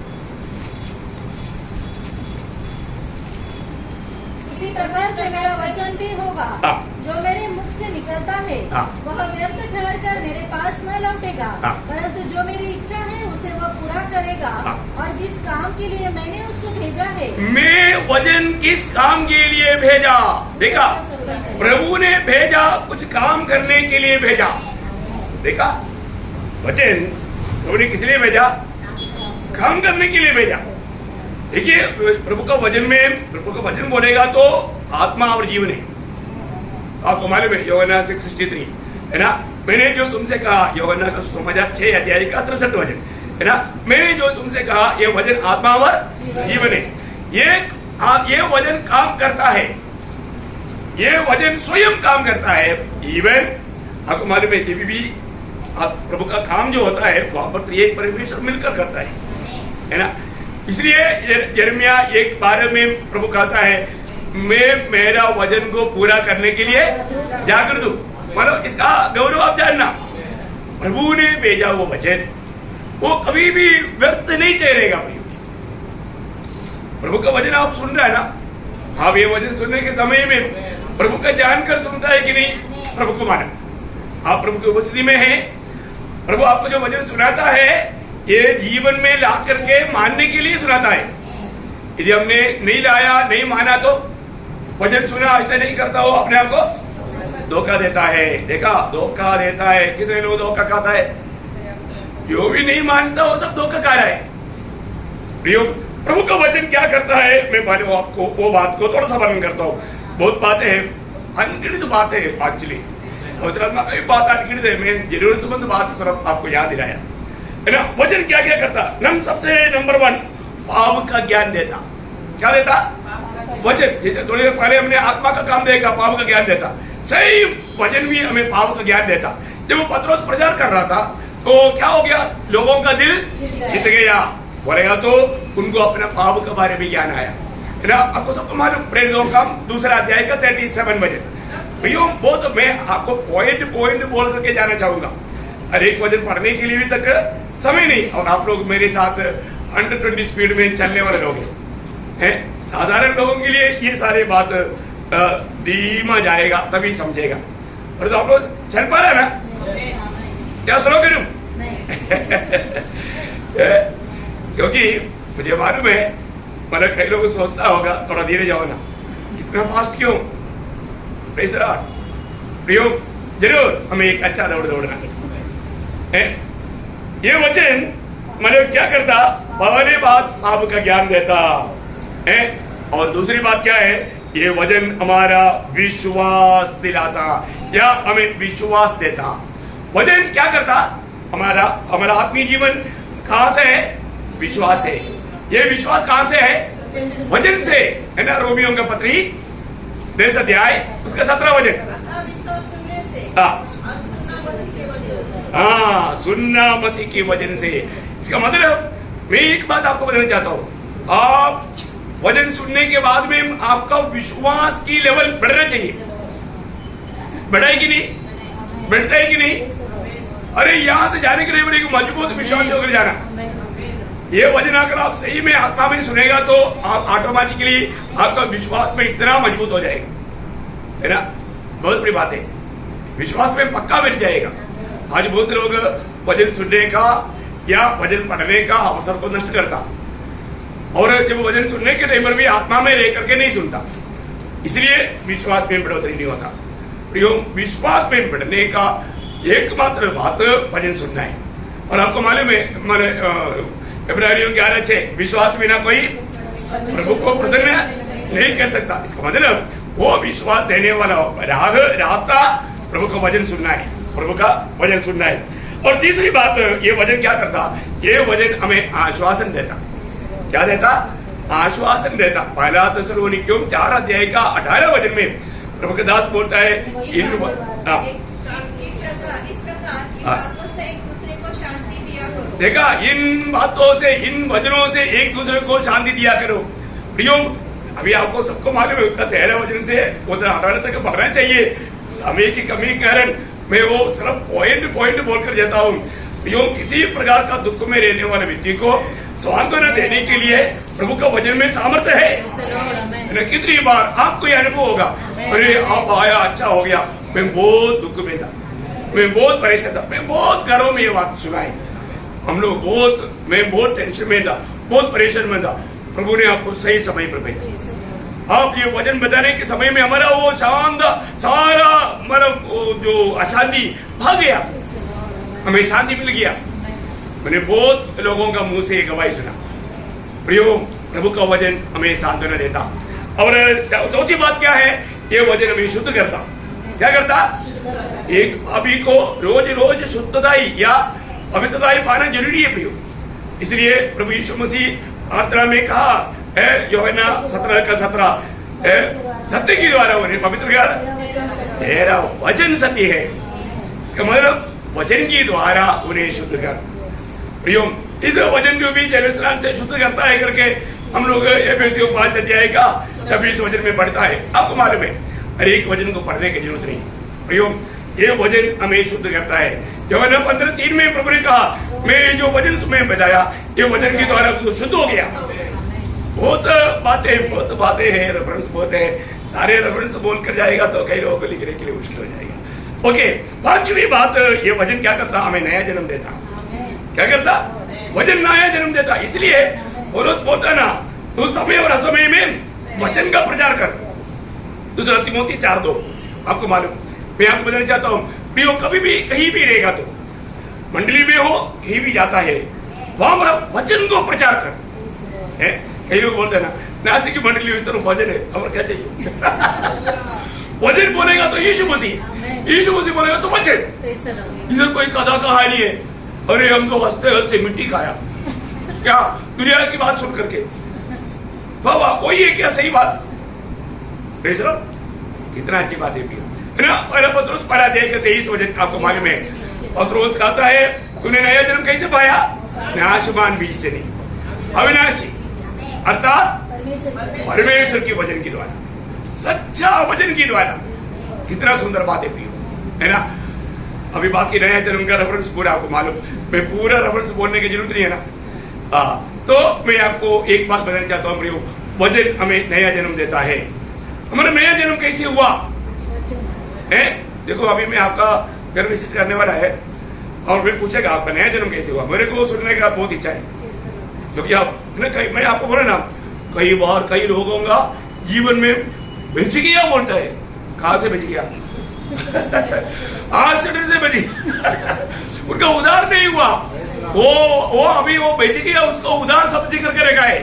इसी प्रकार से मेरा वचन भी होगा हाँ। जो मेरे मुख से निकलता है हाँ। वह व्यर्थ ठहर कर मेरे पास न लौटेगा, हाँ। परंतु जो मेरी इच्छा है उसे वह पूरा करेगा। हाँ। और जिस काम के लिए मैंने उसको भेजा है मैं वचन किस काम के लिए भेजा? देखा सफल करेगा। प्रभु ने भेजा कुछ काम करने के लिए भेजा। देखा वचन प्रभु ने किस लिए भेजा? काम करने के लिए भेजा। देखिए प्रभु का वचन में, प्रभु का वचन बोलेगा तो आत्मा और जीवन है। आपको मालूम है यूहन्ना 6:63 है ना। मैंने जो तुमसे कहा, यूहन्ना का सुसमाचार 6 अध्याय का 63 वचन है ना। मैंने जो तुमसे कहा ये वचन आत्मा और जीवन है। ये वचन काम करता है, ये वचन स्वयं काम करता है। इवन आपको मालूम है जब भी प्रभु का काम जो होता है वहां पर एक परमेश्वर मिलकर करता है ना। इसलिए यिर्मयाह 1:12 में प्रभु कहता है मैं मेरा वचन को पूरा करने के लिए जागृत हूं। मतलब इसका गौरव आप जानना, प्रभु ने भेजा वो वचन वो कभी भी व्यर्थ नहीं ठहरेगा। प्रभु का वचन आप सुन रहे हैं ना, आप ये वचन सुनने के समय में प्रभु का जानकर सुनता है कि नहीं? प्रभु को माना, आप प्रभु की उपस्थिति में हैं, प्रभु आपको जो वचन सुनाता है ये जीवन में ला करके मानने के लिए सुनाता है। यदि हमने नहीं लाया, नहीं माना तो वचन सुना ऐसा नहीं करता हो, अपने आप को धोखा देता है। देखा धोखा देता है। कितने लोग धोखा खाता है? जो भी नहीं मानता वो सब धोखा खा रहा है। प्रियो, प्रभु का वचन क्या करता है, मैं मानो आपको वो बात को थोड़ा सा वर्णन करता हूँ। बहुत बातें हैं, अनगिनत बातें हैं एक्चुअली, बात अनगिनत है। मैं जरूरतमंद बात सिर्फ आपको याद दिलाया है ना। वचन क्या क्या करता, सबसे नंबर 1 पाप का ज्ञान देता। क्या देता? वचन। जैसे थोड़ी देर पहले हमने आत्मा का काम देखा, पाप का ज्ञान देता। सही वचन भी हमें पाप का ज्ञान देता। जब वो पत्रोस प्रचार कर रहा था तो क्या हो गया, लोगों का दिल जीत गया बोलेगा, तो उनको अपना पाप के बारे में ज्ञान आया है ना। आपको सबको मालूम, प्रेरितों का 2 अध्याय का 37 वचन। भैया बहुत मैं आपको पॉइंट बोल करके जाना चाहूंगा। हर एक वचन पढ़ने के लिए भी तक समय नहीं, और आप लोग मेरे साथ 120 स्पीड में चलने वाले लोग हैं। साधारण लोगों के लिए ये सारे बात धीमा जाएगा तभी समझेगा। और तो आप लोग चल पा रहे ना, क्या स्लो करूं? क्योंकि मुझे मालूम है, मतलब कई लोग सोचता होगा थोड़ा धीरे जाओ ना, इतना फास्ट क्यों? प्रियो, जरूर हमें एक अच्छा दौड़ना है। ये वचन मतलब क्या करता, पहली बात पाप का ज्ञान देता है, और दूसरी बात क्या है, ये वचन हमारा विश्वास दिलाता या हमें विश्वास देता। वचन क्या करता, हमारा आत्मीय जीवन कहां से है? विश्वास है। ये विश्वास कहां से है? वचन से, है ना। रोमियो का पत्री 10 अध्याय उसका 17 वचन। हाँ, सुनना मसीह के वचन से। इसका मतलब मैं एक बात आपको बताना चाहता हूँ, आप वचन सुनने के बाद में आपका विश्वास की लेवल बढ़ना चाहिए। बढ़ा है कि नहीं? बढ़ता है कि नहीं? अरे यहाँ से जाने के लिए बड़े मजबूत विश्वास होकर जाना। ये वचन अगर आप सही में आत्मा में सुनेगा तो आप ऑटोमेटिकली आपका विश्वास में इतना मजबूत हो जाएगा, है ना। बहुत बड़ी बात है, विश्वास में पक्का बैठ जाएगा। आज बहुत लोग वचन सुनने का या वचन पढ़ने का अवसर को नष्ट करता, और जब वचन सुनने के टाइम पर भी आत्मा में रह करके नहीं सुनता, इसलिए विश्वास में बढ़ोतरी नहीं होता। विश्वास में बढ़ने का एकमात्र बात वचन सुनना है। और आपको मालूम है, इब्रानियों 11:6, विश्वास बिना कोई प्रभु को प्रसन्न नहीं कर सकता। इसका मतलब वो विश्वास देने वाला रास्ता प्रभु का वचन सुनना है, प्रभु का वचन सुनना है। और तीसरी बात, ये वचन क्या करता, ये वचन हमें आश्वासन देता। क्या देता? आश्वासन देता। पहला थिस्सलुनीकियों 4 अध्याय का 18 वचन में प्रभु के दास बोलता है, देखा, इन बातों से, इन वचनों से एक दूसरे को शांति दिया करो। प्रियो, अभी आपको सबको मालूम है, उसका 13 वचन से 18 तक पढ़ना चाहिए। समय की कमी के कारण मैं वो सिर्फ पॉइंट बोलकर जाता हूँ। प्रियो, किसी प्रकार का दुख में रहने वाले व्यक्ति को सांत्वना देने के लिए प्रभु का वचन में सामर्थ्य है। कितनी बार आपको यह अनुभव होगा, अरे आप आया, अच्छा हो गया, मैं बहुत दुख में था, मैं बहुत परेशान था, मैं बहुत घरों में ये बात सुनाई, हम लोग मैं बहुत टेंशन में था, बहुत परेशान में था। प्रभु ने आपको सही समय पर भेजा। आप ये वचन बताने के समय में हमारा वो सारा मतलब जो अशांति भाग गया, हमें शांति मिल गया। मैंने बहुत लोगों का मुंह से गवाही सुना। प्रियो, प्रभु का वचन हमें सांत्वना देता। और चौथी बात क्या है, ये वचन हमें शुद्ध करता। क्या करता? एक भाभी को रोज शुद्धता या पवित्रता पाना जरूरी है प्रियो। इसलिए प्रभु यीशु मसीह प्रार्थना में कहा है, यूहन्ना 17:17, सत्य के द्वारा उन्हें पवित्र कर, तेरा वचन सत्य है। मतलब वचन के द्वारा उन्हें शुद्ध कर। प्रियो, इस वचन को भी जलस्नान से शुद्ध करता है करके हम लोग एफएससी 5 अध्याय का 26 वचन में पढ़ता है। आपको मालूम है, हर एक वचन को पढ़ने की जरूरत नहीं। प्रियो, ये वचन हमें शुद्ध करता है। यूहन्ना 15:3 में प्रभु ने कहा, मैं जो वचन तुम्हें बताया, ये वचन के द्वारा तो शुद्ध हो गया। बहुत बातें हैं, रेफरेंस बहुत है, सारे रेफरेंस बोल कर जाएगा तो कई लोगों को लिखने के लिए मुश्किल हो जाएगा। ओके, 5वीं बात, ये वचन क्या करता, हमें नया जन्म देता। क्या करता? वचन नया जन्म देता। इसलिए पौलुस बोलता ना, तो समय और असमय में वचन का प्रचार कर। 2 तिमोथी 4:2। आपको मालूम, मैं आपको बताना चाहता हूँ, प्रियो, कभी भी कहीं भी रहेगा तो मंडली में हो, कहीं भी जाता है, वहां हमारा वचन को प्रचार कर। है कई लोग बोलते हैं ना, नासिक की मंडली में सिर्फ वचन है, हमें क्या चाहिए? वचन बोलेगा तो यीशु मसीह, यीशु मसीह बोलेगा तो वचन। इधर कोई कथा कहानी है, अरे हम तो हंसते हंसते मिट्टी खाया, क्या दुनिया की बात सुन करके? बाबा वही है क्या सही बात? कितना अच्छी बात है ना। पहला पत्रोस पहला अध्याय के 23 वचन आपको मालूम है। पत्रोस कहता है तूने नया जन्म कैसे पाया? नाशवान बीज से नहीं, अविनाशी अर्थात परमेश्वर के वचन के द्वारा, सच्चा वचन के द्वारा। कितना सुंदर बात है प्रियो, है ना। अभी बाकी नया जन्म का रेफरेंस पूरा आपको मालूम, मैं पूरा रेफरेंस बोलने की जरूरत नहीं है ना। तो मैं आपको एक बात बताना चाहता हूँ प्रियो, वचन हमें नया जन्म देता है। हमारा नया जन्म कैसे हुआ है? देखो अभी मैं आपका घर विजिट करने वाला है और फिर पूछेगा आपका नया जन्म कैसे हुआ। मेरे को सुनने का बहुत इच्छा है, क्योंकि आप मैं आपको बोला ना, कई बार कई लोगों का जीवन में बच गया बोलता है। कहां से बच गया? एक्सीडेंट से बची। उनका उधार नहीं हुआ, वो अभी वो बेच गया, उसको उधार समझ करके रखा है।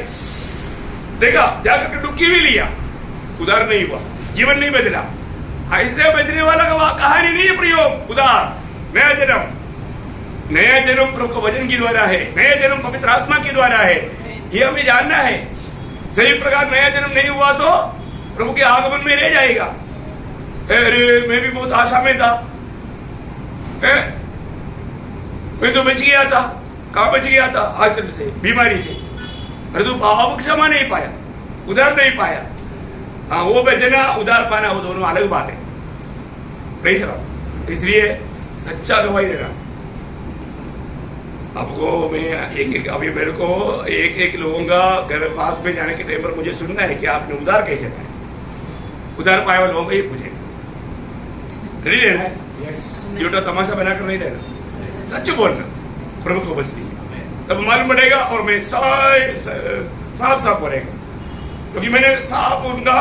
देखा जाकर के डुबकी भी लिया, उधार नहीं हुआ, जीवन नहीं बदला। ऐसे बचने वाला का कहानी नहीं है प्रयोग। उधार नया जन्म प्रभु के वचन के द्वारा है, नया जन्म पवित्र आत्मा के द्वारा है, ये हमें जानना है। सही प्रकार नया जन्म नहीं हुआ तो प्रभु के आगमन में रह जाएगा। अरे मैं भी बहुत आशा में था, मैं तो बच गया था। कहाँ बच गया था? एक्सीडेंट से, बीमारी से। अरे तो पाप क्षमा नहीं पाया, उधार नहीं पाया। हाँ, वो बचना उधार पाना वो दोनों अलग बात है। इसलिए सच्चा गवाही देना आपको। मैं एक अभी मेरे को एक लोगों का घर पास में जाने के टाइम पर मुझे सुनना है कि आपने उधार कैसे पाया। उधार पाया वाले लोगों को ये पूछे, नहीं लेना है, झूठा तमाशा बनाकर नहीं लेना, सच बोलना प्रभु को बस लीजिए, तब मालूम पड़ेगा। और मैं साफ बोलेगा, क्योंकि मैंने साफ उनका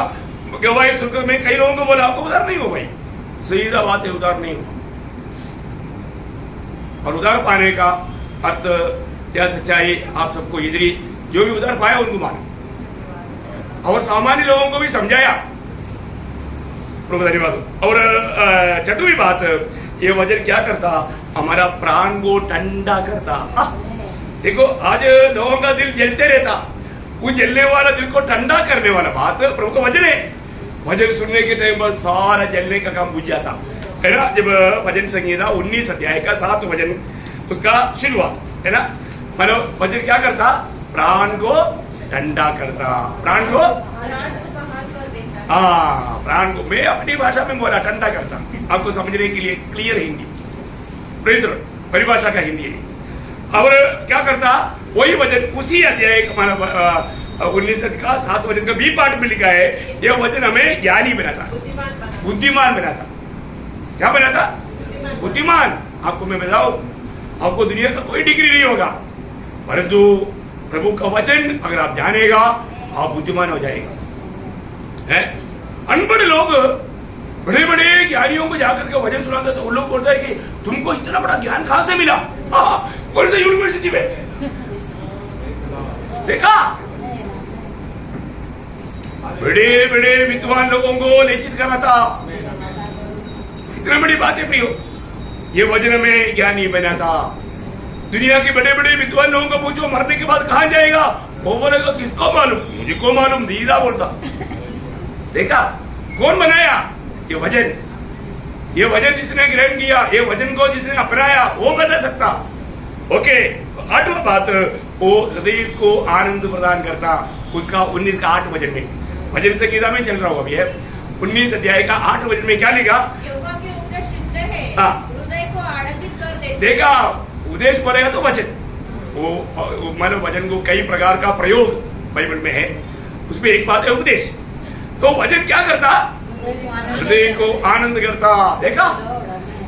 गवाही सुनकर मैं कई लोगों को बोला आपको उधार नहीं हो भाई। सीधा बात है, उधार नहीं हुआ। और उधार पाने का अर्थ या सच्चाई आप सबको इधरी जो भी उधार पाया उनको माना और सामान्य लोगों को भी समझाया। प्रभु धन्यवाद। और छठवीं बात, ये वचन क्या करता? हमारा प्राण को ठंडा करता। देखो आज लोगों का दिल जलते रहता, वो जलने वाला दिल को ठंडा करने वाला बात प्रभु का वचन है। वचन सुनने के टाइम पर सारा जलने का काम बुझ जाता है ना। जब भजन संहिता 19 अध्याय का 7 वचन उसका शुरुआत है ना, मतलब वचन क्या करता? प्राण को ठंडा करता, प्राण को प्राण को मैं अपनी भाषा में बोला ठंडा करता, आपको समझने के लिए क्लियर हिंदी, परिभाषा का हिंदी है। और क्या करता? वही वचन उसी अध्याय 19 का 7 वचन का बी पार्ट में लिखा है, यह वचन हमें ज्ञानी बनाता, बुद्धिमान बनाता। क्या बनाता? बुद्धिमान। आपको मैं बताऊं, आपको दुनिया का कोई डिग्री नहीं होगा, परंतु प्रभु का वचन अगर आप जानेगा आप बुद्धिमान हो जाएगा। है अनपढ़ लोग बड़े बड़े ज्ञानियों को जाकर के वचन सुनाते तो वो लोग बोलते हैं कि तुमको इतना बड़ा ज्ञान कहां से मिला? कौन सी यूनिवर्सिटी में देखा? बड़े बड़े विद्वान लोगों को लज्जित करना था। इतनी बड़ी बात है प्रियो, ये वचन में ज्ञानी बना था। दुनिया के बड़े बड़े विद्वान लोगों को पूछो मरने के बाद कहां जाएगा, वो बोलेगा किसको मालूम, मुझे को मालूम, दीदा बोलता। देखा कौन बनाया? ये वचन, ये वचन जिसने ग्रहण किया, ये वचन को जिसने अपनाया वो बता सकता। ओके, 8वां बात, वो हृदय को आनंद प्रदान करता। उसका 19 का 8 वचन में, वचन संहिता में चल रहा हूँ अभी है, 19 अध्याय का 8 वचन में क्या लिखा? हृदय को आनंदित कर देते। देखा, उद्देश्य बोलेगा तो वचन, वो मानो वचन को कई प्रकार का प्रयोग बाइबल में है, उसमें एक बात है उपदेश। तो वचन क्या करता? हृदय को आनंद करता। देखा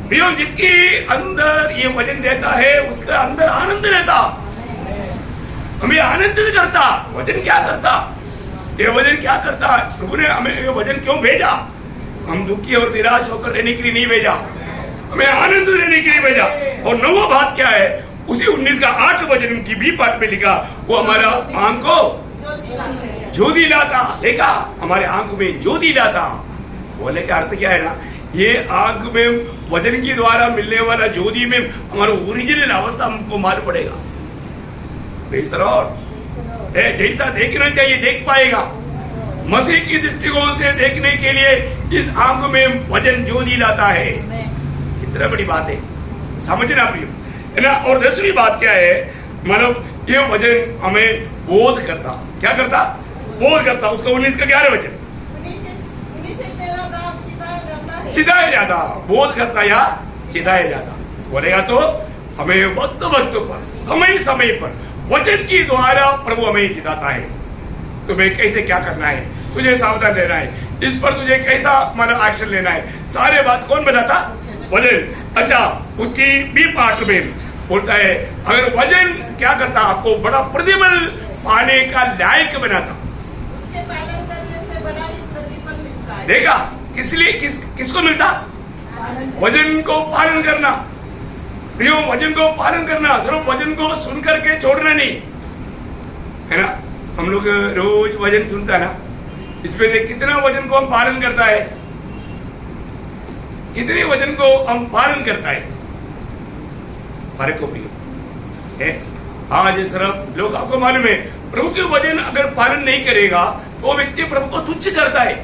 प्रियो, जिसके अंदर ये वचन रहता है उसका अंदर आनंद रहता, हमें आनंदित करता। वचन क्या करता? ये वचन क्या करता? प्रभु ने हमें ये वचन क्यों भेजा? हम दुखी और निराश होकर रहने के लिए नहीं भेजा, हमें आनंद देने के लिए भेजा। और 9वां बात क्या है, उसी 19 का 8 वचन की बी पार्ट में लिखा, वो हमारा आंख को ज्योति लाता। देखा, हमारे आंख में ज्योति लाता। बोले का अर्थ क्या है ना, ये आंख में वचन के द्वारा मिलने वाला ज्योति में हमारा ओरिजिनल अवस्था हमको मालूम पड़ेगा। जैसा देखना चाहिए देख पाएगा। मसीह की दृष्टिकोण से देखने के लिए इस आंख में वचन ज्योति लाता है। कितना बड़ी बात है, समझना प्रिय है ना। और दूसरी बात क्या है, मतलब ये वचन हमें बोध करता। क्या करता? बोध करता। उसका 19 का 11 वचन, चिताया जाता। बोध करता या चिताया जाता। बोलेगा तो हमें वक्त वक्त पर, समय समय पर वचन के द्वारा प्रभु हमें चिताता है। तुम्हें कैसे क्या करना है, तुझे सावधान रहना है, इस पर तुझे कैसा मतलब एक्शन लेना है, सारे बात कौन बताता? वचन। अच्छा, उसकी बी पार्ट में बोलता है, अगर वचन क्या करता, आपको बड़ा प्रतिफल पाने का लायक बनाता। उसके पालन करने से बड़ा ही प्रतिफल मिलता है। देखा, किसको मिलता? वचन को पालन करना। प्रियो, वचन को पालन करना, सिर्फ वचन को सुन करके छोड़ना नहीं है ना। हम लोग रोज वचन सुनता है ना, इसमें से कितना वचन को हम पालन करता है, कितने वचन को हम पालन करता है? फर्क को प्रियो है। आज सिर्फ लोग, आपको मालूम है, प्रभु के वचन अगर पालन नहीं करेगा तो वो व्यक्ति प्रभु को तुच्छ करता है।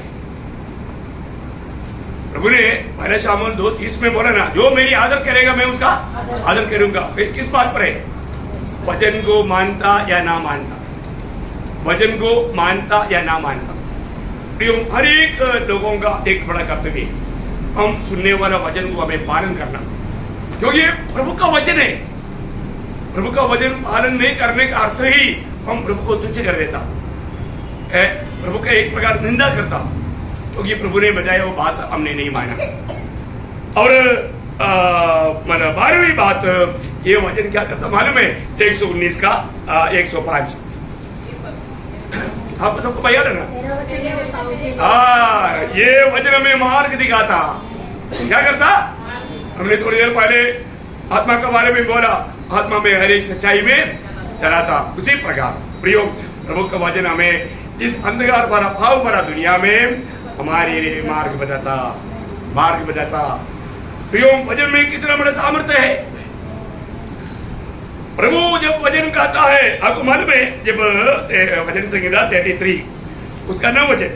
प्रभु ने पहले शामुएल 2:30 में बोला ना, जो मेरी आदर करेगा मैं उसका आदर करूंगा। फिर किस बात पर है? वचन को मानता या ना मानता, वचन को मानता या ना मानता। प्रियो, हर एक लोगों का एक बड़ा कर्तव्य, हम सुनने वाला वचन को हमें पालन करना, क्योंकि ये प्रभु का वचन है। प्रभु का वचन पालन नहीं करने का अर्थ ही हम प्रभु को तुच्छ कर देता है, प्रभु का एक प्रकार निंदा करता, क्योंकि प्रभु ने बताया वो बात हमने नहीं माना। और मतलब 12वीं बात, ये वचन क्या करता मालूम है? 119 का 105। आपको सबको याद है ना? ये वचन हमें मार्ग दिखाता। क्या करता? हमने थोड़ी देर पहले आत्मा के बारे में बोला, आत्मा में हर एक सच्चाई में चलाता। उसी प्रकार प्रियो, प्रभु का वचन हमें इस अंधकार भरा भाव भरा दुनिया में हमारे लिए मार्ग बताता, मार्ग बताता। प्रियो, वचन में कितना बड़ा सामर्थ्य है। प्रभु जब वचन कहता है, आपको मालूम है, जब वचन संहिता 33 उसका 9 वचन,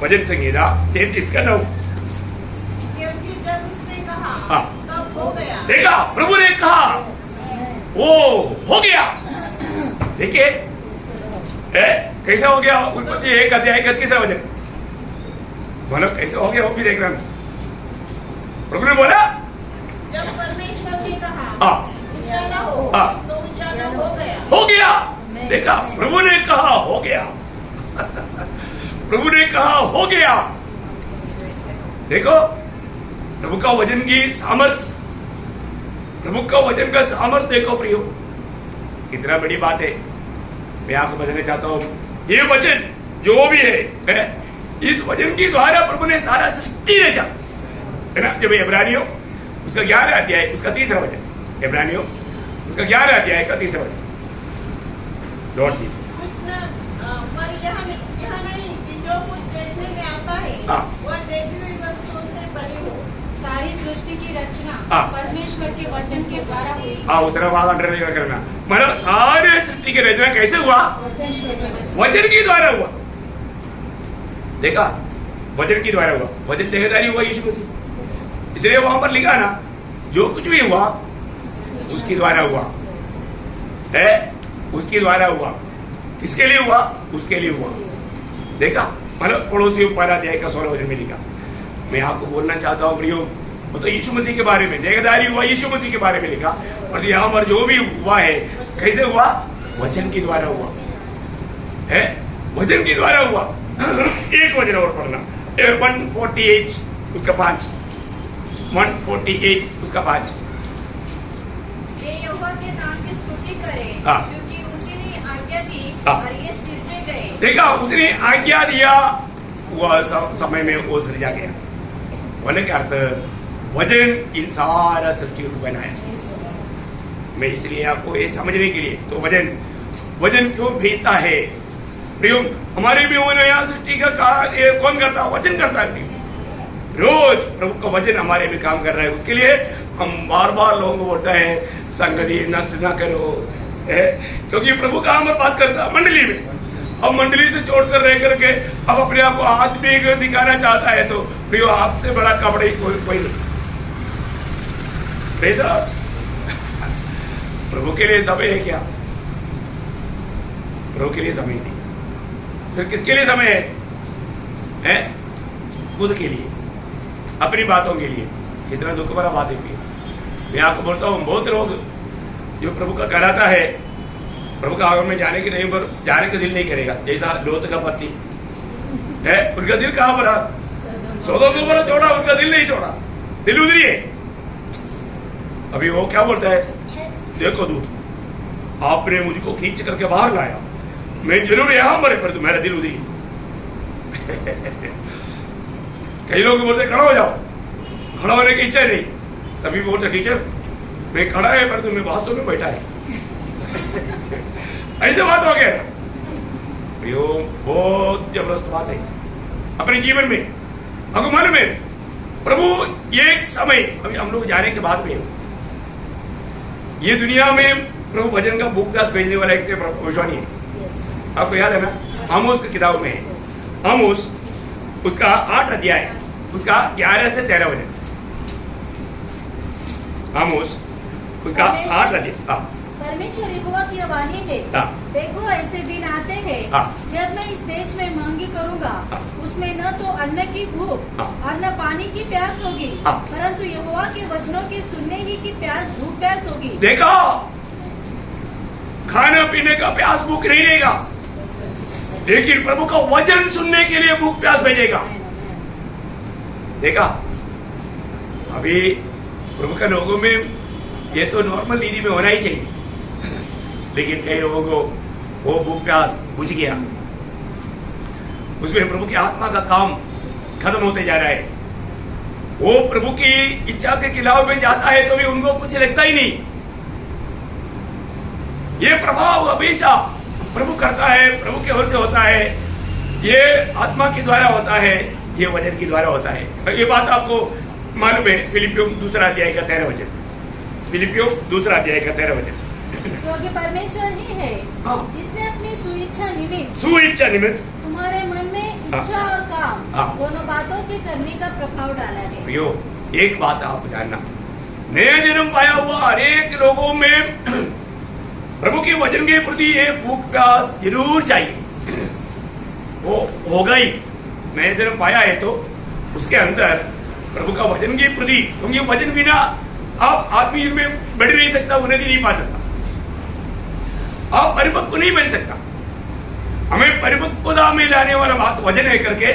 वचन संहिता 33 का 9, क्योंकि जब उसने कहा तब हो गया। देखा, प्रभु ने कहा वो हो गया। देखिए कैसा हो गया। उत्पत्ति 1 अध्याय 31 वचन, मतलब कैसे हो गया वो भी देख रहा हूं। प्रभु ने बोला, जब परमेश्वर ने कहा उजाला हो, तो उजाला हो गया। हो गया। देखा, प्रभु ने कहा हो गया। प्रभु ने कहा हो गया। देखो, प्रभु का वचन की सामर्थ, प्रभु का वचन का सामर्थ देखो प्रियो, कितना बड़ी बात है। मैं आपको बताना चाहता हूं, ये वचन जो भी है, इस वचन के द्वारा प्रभु ने सारा सृष्टि रचा है ना। जब इब्रानियों उसका 11 अध्याय उसका 3रा वचन, इब्रानियों उसका 11 अध्याय का 3रा वचन, लॉर्ड जीसस। पर यह नहीं कि जो कुछ देखने में आता है वह देखी हुई वस्तुओं से बनी हो। सारी सृष्टि की रचना परमेश्वर के वचन के द्वारा हुई। उतना बात अंडरलाइन करना, मतलब सारे सृष्टि की रचना कैसे हुआ? वचन के द्वारा हुआ। देखा, वचन के द्वारा हुआ। वचन देहधारी हुआ यीशु मसीह, इसलिए वहां पर लिखा ना, जो कुछ भी हुआ उसके द्वारा हुआ है, उसके द्वारा हुआ। किसके लिए हुआ? उसके लिए हुआ। देखा, मतलब पड़ोसी पहला अध्याय का 16 वचन में लिखा। मैं आपको बोलना चाहता हूँ प्रियो, वो तो यीशु मसीह के बारे में, देहधारी हुआ यीशु मसीह के बारे में लिखा। और यहाँ पर जो भी हुआ है कैसे हुआ? वचन के द्वारा हुआ है, वचन के द्वारा हुआ। एक वचन और पढ़ना, 148 उसका 5, 148 उसका 5। ये यहोवा के नाम की स्तुति करे, क्योंकि उसी ने आज्ञा दी और ये सिरजे गए। देखा, उसने आज्ञा दिया, वह समय में वो सृजा गया। बोले क्या अर्थ? वजन इन सारा सृष्टि को बनाया। मैं इसलिए आपको ये समझने के लिए तो वजन क्यों भेजता है प्रियो, हमारे भी वो नया सृष्टि का कार्य कौन करता? वचन करता है। रोज प्रभु का वचन हमारे भी काम कर रहा है। उसके लिए हम बार बार लोगों को बोलते हैं संगति नष्ट ना करो, क्योंकि प्रभु का हम बात करता मंडली में। अब मंडली से छोड़कर रह करके अब अपने आप को आत्मिक दिखाना चाहता है तो प्रियो आपसे बड़ा कपड़े कोई नहीं। प्रभु के लिए समय है क्या? प्रभु के लिए समय नहीं, फिर किसके लिए समय है? खुद के लिए, अपनी बातों के लिए। कितना दुख भरा बात है। मैं आपको बोलता हूँ बहुत लोग जो प्रभु का कहलाता है, प्रभु का आगमन में जाने के नहीं पर जाने का दिल नहीं करेगा। जैसा लोत का पति है, उनका दिल कहाँ भरा? सौदों को भरा छोड़ा, उनका दिल नहीं छोड़ा, दिल उधरी है। अभी वो क्या बोलता है? देखो दूत, आपने मुझको खींच करके बाहर लाया, मैं जरूर यहां मरे पर मेरा दिल उधरी। कई लोग बोलते खड़ा हो जाओ, खड़ा होने की इच्छा नहीं। तभी बोलते टीचर मैं खड़ा है पर तुम्हें वास्तव में बैठा है। ऐसे बात हो गया। बहुत जबरदस्त बात है अपने जीवन में, भगवान में। प्रभु एक समय अभी हम लोग जाने के बाद में ये दुनिया में प्रभु भजन का बुक दास भेजने वाला एक भविष्यवाणी है। आपको याद है ना? आमोस की किताब में है। आमोस उसका 8 अध्याय, उसका 11 से 13 वचन। आमोस उसका 8 अध्याय। परमेश्वर यहोवा की वाणी है, देखो ऐसे दिन आते हैं जब मैं इस देश में महंगी करूंगा, उसमें न तो अन्न की भूख और न पानी की प्यास होगी, परंतु यहोवा के वचनों की सुनने ही की प्यास भूख प्यास होगी। देखो, खाने पीने का प्यास भूख नहीं रहेगा, लेकिन प्रभु का वचन सुनने के लिए भूख प्यास भेजेगा। देखा, अभी प्रभु के लोगों में ये तो नॉर्मल नीति में होना ही चाहिए, लेकिन कई लोगों को वो भूख प्यास बुझ गया, उसमें प्रभु की आत्मा का काम खत्म होते जा रहा है। वो प्रभु की इच्छा के खिलाफ में जाता है तो भी उनको कुछ लगता ही नहीं। ये प्रभाव हमेशा प्रभु करता है, प्रभु की ओर से होता है, ये आत्मा के द्वारा होता है, ये वचन के द्वारा होता है। ये बात आपको मालूम है। फिलिपियों 2 अध्याय का 13 वचन, फिलिपियों 2 अध्याय का 13 वचन। क्योंकि परमेश्वर ही है जिसने अपनी सुइच्छा निमित्त तुम्हारे मन में इच्छा और काम दोनों बातों के करने का प्रभाव डाला है। प्रियो, एक बात आप जानना, नया जन्म पाया हुआ अनेक लोगों में प्रभु के वचन के प्रति एक भूख प्यास जरूर चाहिए। वो होगा ही, नया जन्म पाया है तो उसके अंदर प्रभु का वचन के प्रति, क्योंकि वचन बिना आप आत्मीय में बढ़ नहीं सकता, उन्नति नहीं पा सकता, आप परिपक्व नहीं बन सकता। हमें परिपक्वता में लाने वाला बात वचन है करके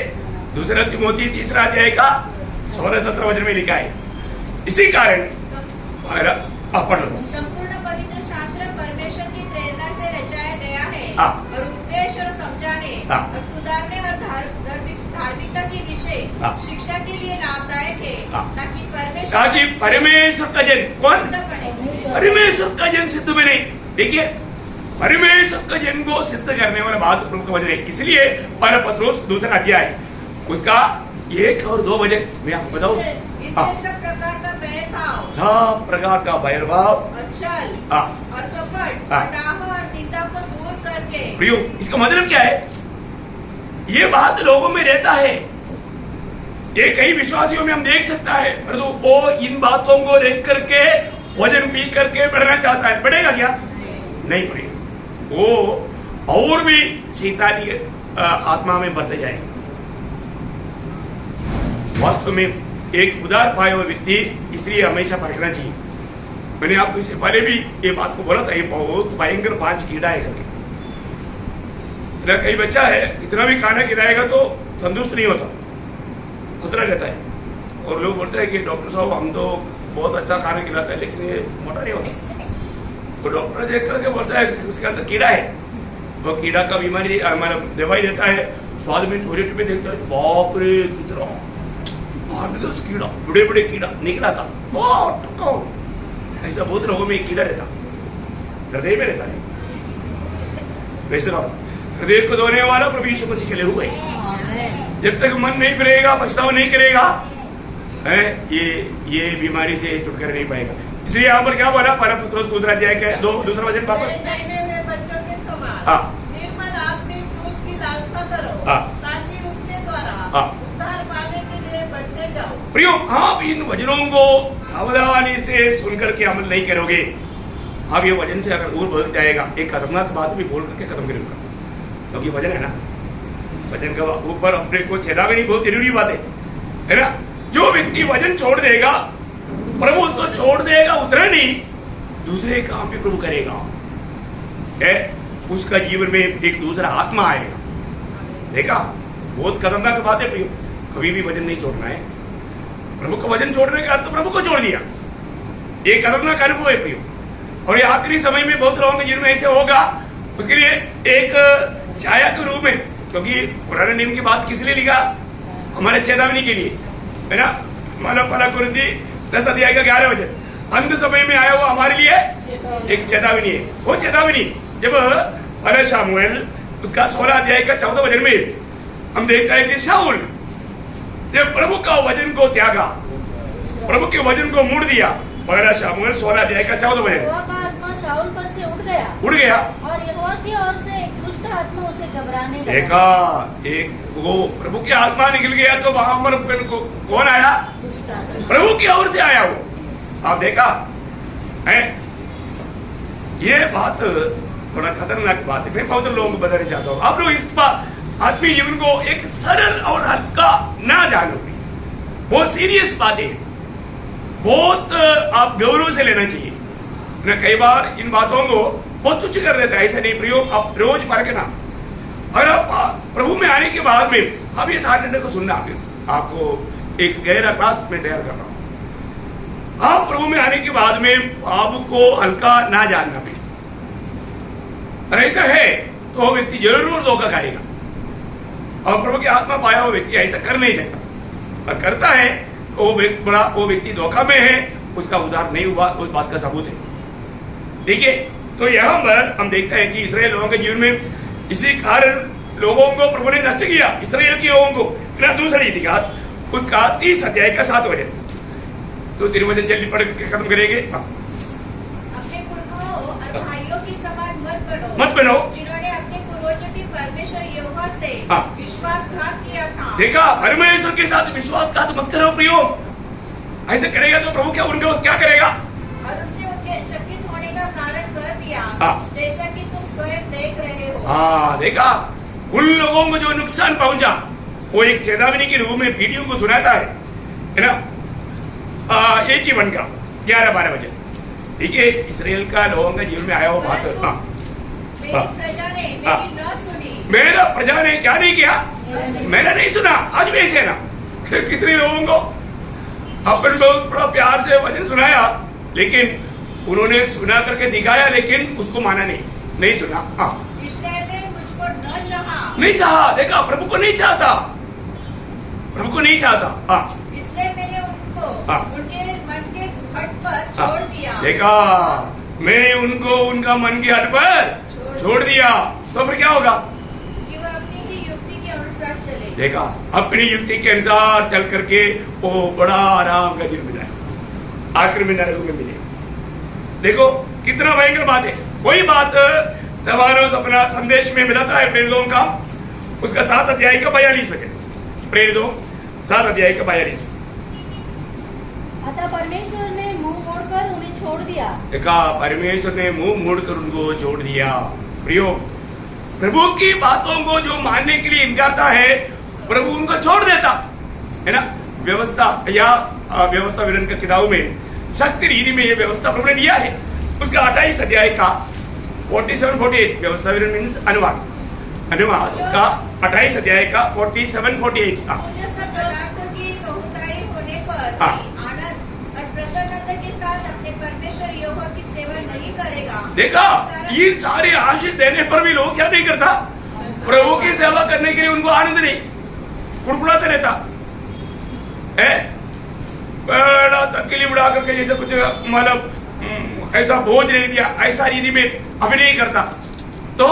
2 तिमोथी 3 अध्याय का 16-17 वचन में लिखा है। इसी कारण पढ़ लो। संपूर्ण पवित्र शास्त्र परमेश्वर की प्रेरणा से रचाया गया है और उपदेश और समझाने और सुधारने और धार्मिकता के विषय शिक्षा के लिए लाभदायक है, ताकि परमेश्वर का जन कौन? परमेश्वर का जन सिद्ध बने। देखिए, परमेश्वर का जन को सिद्ध करने वाला बात प्रभु का वचन है। इसलिए पहला पत्रोस 2 अध्याय उसका 1 और 2 वचन मैं आपको बताऊं। सब प्रकार का बैरभाव, सब प्रकार का बैरभाव और छल और कपट और डाह और निंदा को दूर करके। प्रियो, इसका मतलब क्या है? ये बात लोगों में रहता है, ये कई विश्वासियों में हम देख सकता है, परंतु वो इन बातों को देख करके वजन पी करके बढ़ना चाहता है। बढ़ेगा क्या? नहीं बढ़ेगा। वो और भी शैतानी आत्मा में बढ़ते जाएगा। वास्तव में एक उदार पाए हुए व्यक्ति इसलिए हमेशा परखना चाहिए। मैंने आपको इससे पहले भी ये बात को बोला था, ये बहुत भयंकर 5 कीड़ा है करके। कई बच्चा है, इतना भी खाना खिलाएगा तो संतुष्ट नहीं होता, खतरा रहता है। और लोग बोलते हैं कि डॉक्टर साहब हम तो बहुत अच्छा खाना खिलाते हैं लेकिन ये मोटा नहीं होता। तो डॉक्टर देख करके बोलता है उसके अंदर कीड़ा है, वो कीड़ा का बीमारी हमारा दवाई देता है। बाद में टॉयलेट में देखता है, बाप रे कितना मार्गदर्श कीड़ा, बड़े बड़े कीड़ा निकला था, ऐसा बहुत लोगों में एक कीड़ा रहता, हृदय में रहता है। वैसे हृदय को धोने वाला प्रभु यीशु मसीह के लिए हुए। जब तक मन नहीं फिरेगा, पछतावा नहीं करेगा, ये बीमारी से छुटकारा नहीं पाएगा। इसलिए यहाँ पर क्या बोला, परम पुत्र दूसरा अध्याय का दूसरा वचन वापस, बच्चों के समान हाँ निर्मल आत्मिक दूध की लालसा करो, हाँ ताकि उसके द्वारा हाँ उद्धार पाने के लिए बढ़ते जाओ। प्रियो, आप इन वचनों को सावधानी से सुनकर के अमल नहीं करोगे, आप ये वचन से अगर दूर भटक जाएगा, एक खतरनाक बात भी बोल करके खत्म करूंगा, क्योंकि वचन है ना, वचन का ऊपर अपने को चेतावनी बहुत जरूरी बात है ना। जो व्यक्ति वचन छोड़ देगा, प्रभु उसको छोड़ देगा, उतना नहीं दूसरे काम भी प्रभु करेगा, उसका जीवन में एक दूसरा आत्मा आएगा। देखा, बहुत खतरनाक बात है प्रियो, कभी भी वचन नहीं छोड़ना है। प्रभु को वचन छोड़ने का अर्थ प्रभु को छोड़ दिया, ये खतरनाक अनुभव है प्रियो। और ये आखिरी समय में बहुत लोगों के जीवन में ऐसे होगा, उसके लिए एक छाया के रूप में, क्योंकि पुराने नियम की बात किस लिए लिखा, हमारे चेतावनी के लिए है ना। मानो पहला कुरिन्थी 10 अध्याय का 11 वचन, अंत समय में आया हुआ हमारे लिए एक चेतावनी है। वो चेतावनी जब पहला शमूएल उसका 16 अध्याय का 14 वचन में हम देखते हैं कि शाऊल जब प्रभु का वचन को त्यागा, प्रभु के वचन को मोड़ दिया, पहला शमूएल 16 अध्याय का 14 वचन, यहोवा का आत्मा शाऊल पर से उठ गया और यहोवा की ओर से एक दुष्ट आत्मा उसे घबराने लगा। देखा, एक वो प्रभु की आत्मा निकल गया तो वहां पर कौन आया, दुष्ट आत्मा प्रभु की ओर से आया वो। आप देखा है, ये बात थोड़ा खतरनाक बात है, मैं बहुत लोगों को बताना चाहता हूँ। आप लोग इस आत्मीय जीवन को एक सरल और हल्का ना जानोगे, बहुत सीरियस बात है, बहुत आप गौरव से लेना चाहिए ना। कई बार इन बातों को बहुत तुच्छ कर देता है, ऐसा नहीं प्रियो, आप रोज परखना। और आप प्रभु में आने के बाद में अब ये 60 घंटे को सुनना, आपको एक गहरा क्लास में तैयार कर रहा हूं। आप प्रभु में आने के बाद में आपको हल्का ना जानना भी, और ऐसा है तो वो व्यक्ति जरूर धोखा खाएगा। और प्रभु की आत्मा पाया हुआ व्यक्ति ऐसा कर नहीं सकता, और करता है तो वो व्यक्ति धोखा में है, उसका उद्धार नहीं हुआ, उस बात का सबूत है। देखिए, तो यहाँ पर हम देखते हैं कि इस्राएल लोगों के जीवन में इसी कारण लोगों को प्रभु ने नष्ट किया, इस्राएल के लोगों को। ना दूसरा इतिहास उसका 30 अध्याय का 7 वचन, तो 3 वचन जल्दी पढ़ के खत्म करेंगे। अपने पुरखों और भाइयों की समान मत बनो, जिन्होंने अपने पूर्वजों की परमेश्वर यहोवा से विश्वासघात किया था। देखा, परमेश्वर के साथ विश्वासघात मत करो प्रियो, ऐसे करेगा तो प्रभु क्या उनके क्या करेगा, और उसने उनके चकित होने का कारण कर दिया, जैसा कि तुम स्वयं देख रहे हो। हाँ, देखा, उन लोगों को जो नुकसान पहुंचा वो एक चेतावनी के रूप में पीढ़ियों को सुनाता है ना। 81 का 11-12 वचन, देखिए, इस्राएल का लोगों का जीवन में आया वो बात। मेरी प्रजा ने मेरी न सुनी, मेरा प्रजा ने क्या नहीं किया, मैंने नहीं सुना। आज भी ऐसे ना, कितने लोगों को अपन बहुत बड़ा प्यार से वचन सुनाया, लेकिन उन्होंने सुना करके दिखाया, लेकिन उसको माना नहीं सुना। हाँ, इस्राएल ने मुझको नहीं चाहा। देखा, प्रभु को नहीं चाहता, प्रभु को नहीं चाहता। हाँ, इसलिए मैंने उनको उनके मन के हट पर छोड़ दिया। देखा, मैं उनको उनका मन के हट पर छोड़ दिया, तो फिर क्या होगा कि वह अपनी ही युक्ति के अनुसार चले। देखा, अपनी युक्ति के अनुसार चल करके वो बड़ा आराम का जीवन बिताए, आखिर में नरक में मिले। देखो कितना भयंकर बात है। वही बात स्तेफानोस अपना संदेश में मिलाता है प्रेरितों का, उसका 7 अध्याय का 42 वचन, प्रेरितों 7 अध्याय का 42। अतः परमेश्वर ने मुंह मोड़कर उन्हें छोड़ दिया। देखा, परमेश्वर ने मुंह मोड़कर उनको छोड़ दिया। प्रियो, प्रभु की बातों को जो मानने के लिए इनकारता है, प्रभु उनको छोड़ देता है ना। व्यवस्था या व्यवस्था विवरण का किताब में शक्ति रीति में ये व्यवस्था प्रभु ने दिया है, उसका 28 अध्याय का 47-48 व्यवस्था विवरण मीन्स अनुवाद उसका 28 अध्याय का 47-48। पदार्थों की बहुतायी होने पर आनंद और प्रसन्नता के साथ अपने परमेश्वर यहोवा की सेवा नहीं करेगा। देखा, ये सारे आशीष देने पर भी लोग क्या नहीं करता, प्रभु की सेवा करने के लिए उनको आनंद नहीं, कुड़कुड़ाते रहता है बड़ा तकलीफ उड़ा करके जैसे कुछ मतलब ऐसा बोझ नहीं दिया, ऐसा रीति में अभिनय करता तो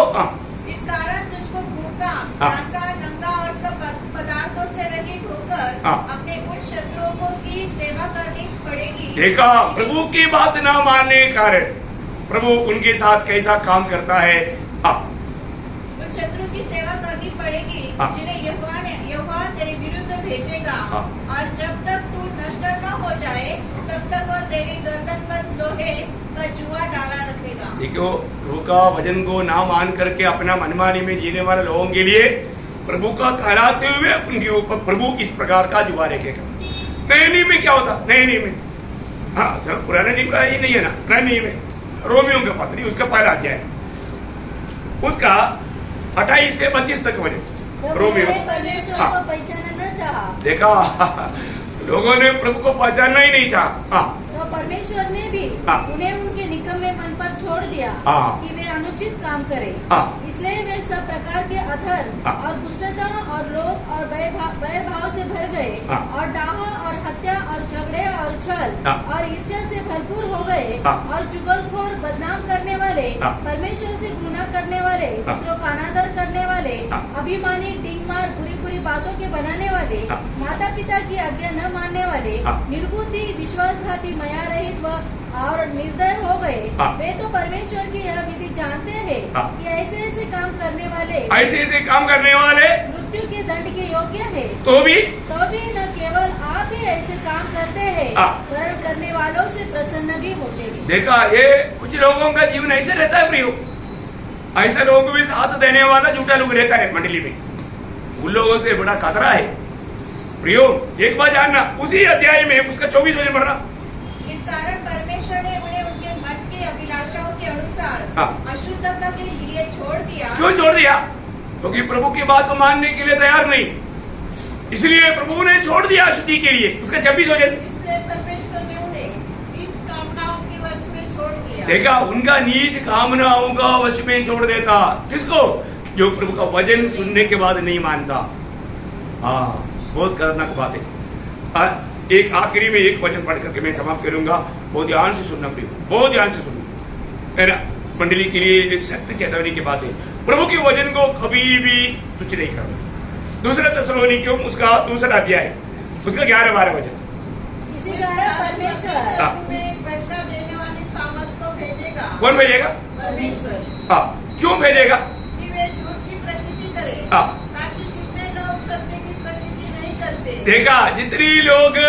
इस कारण तुझको भूखा, प्यासा, नंगा और सब पदार्थों से रहित होकर अपने उन शत्रुओं की सेवा करनी पड़ेगी। देखा, प्रभु की बात ना मानने के कारण प्रभु उनके साथ कैसा काम करता है। उस शत्रु की सेवा करनी पड़ेगी जिन्हें यहोवा तेरे विरुद्ध भेजेगा, और जब तक तू नष्ट न हो जाए तब तक वो तेरी गर्दन पर लोहे का जुआ डाला रखेगा। देखो, प्रभु का वचन को ना मान करके अपना मनमानी में जीने वाले लोगों के लिए प्रभु का कहलाते हुए उनके ऊपर प्रभु इस प्रकार का जुआ रखेगा। नए नियम में क्या होता? नए नियम में सर पुराने नियम का ही नहीं है ना। नए नियम में रोमियों के पत्री उसका पहला अध्याय उसका 28 से 32 तक वचन रोमियो। परमेश्वर को पहचाना न चाहा। देखा, लोगों ने प्रभु को पहचानना ही नहीं चाहा। तो परमेश्वर ने भी उन्हें उनके निकम्मे मन पर छोड़ दिया कि वे अनुचित काम करें। इसलिए वे सब प्रकार के अधर और दुष्टता और लोभ और बैर भाव से भर गए और डाह और हत्या और झगड़े और छल और ईर्ष्या से भरपूर हो गए और चुगलखोर, बदनाम करने वाले, परमेश्वर से घृणा करने वाले, दूसरों का अनादर करने वाले, अभिमानी, डींगमार, बुरी बुरी बातों के बनाने वाले, माता पिता की आज्ञा न मानने वाले, निर्बुद्धि, विश्वासघाती, माया रहित और निर्दय हो गए। वे तो परमेश्वर की यह विधि जानते हैं कि ऐसे ऐसे काम करने वाले मृत्यु के दंड के योग्य है। तो भी न केवल आप ही ऐसे काम करते हैं वरन करने वालों से प्रसन्न भी होते हैं। देखा, ये कुछ लोगों का जीवन ऐसे रहता है प्रियो। ऐसे लोगों को भी साथ देने वाला झूठा लोग रहता है मंडली में। उन लोगों से बड़ा खतरा है प्रियो। एक बात जानना, उसी अध्याय में उसका 24 वचन पढ़ना। इस कारण परमेश्वर ने उन्हें उनके मन की अभिलाषाओं के अनुसार अशुद्धता के लिए छोड़ दिया। क्यों छोड़ दिया? क्योंकि प्रभु की बात को मानने के लिए तैयार नहीं, इसलिए प्रभु ने छोड़ दिया अशुद्धि के लिए। उसका 26 वचन। इसलिए परमेश्वर ने उन्हें नीच कामनाओं के वश में छोड़ दिया। देखा, उनका नीच कामनाओं का वश में छोड़ देता। किसको? जो प्रभु का वचन सुनने के बाद नहीं मानता। बहुत खतरनाक बात है। एक आखिरी में एक वचन पढ़ करके मैं समाप्त करूंगा। बहुत ध्यान से सुनना प्रिय, बहुत ध्यान से सुनना, है ना। मंडली के लिए एक सत्य चेतावनी की बात है। प्रभु के वचन को कभी भी तुच्छ नहीं करना। दूसरा थिस्सलुनीकियों उसका दूसरा अध्याय उसका 11-12 वचन। इसी कारण परमेश्वर परीक्षा देने वाली सामर्थ को भेजेगा। कौन भेजेगा? परमेश्वर। क्यों भेजेगा? कि वे झूठ की प्रतीति करें, ताकि जितने लोग सत्य की प्रतीति नहीं करते। देखा, जितने लोग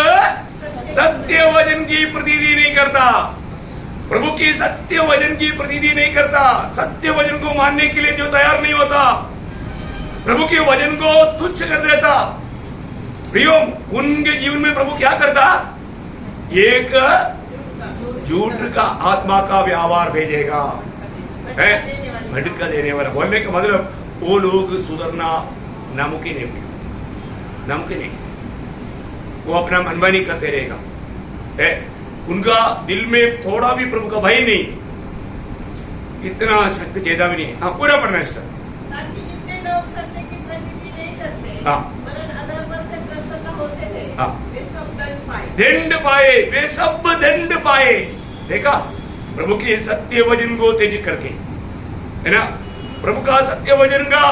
सत्य वचन की प्रतीति नहीं करता, प्रभु की सत्य वचन की प्रतीति नहीं करता, सत्य वचन को मानने के लिए जो तैयार नहीं होता, प्रभु के वचन को तुच्छ कर देता, प्रियो, उनके जीवन में प्रभु क्या करता? एक झूठ का आत्मा का व्यवहार भेजेगा, है भटका देने वाला। बोलने का मतलब वो लोग सुधरना नामुमकिन है, नामुमकिन है। वो अपना मनमानी करते रहेगा, है उनका दिल में थोड़ा भी प्रभु का भय नहीं। इतना सत्य चेतावनी है। पूरा पढ़ना इसका। ताकि जितने लोग सत्य की प्रतीति नहीं करते, वरन अधर्म से प्रसन्न होते थे, वे सब दंड पाए। दंड पाए, वे सब दंड पाए। देखा, प्रभु के सत्य वचन को त्यज करके, है ना, प्रभु का सत्य वचन का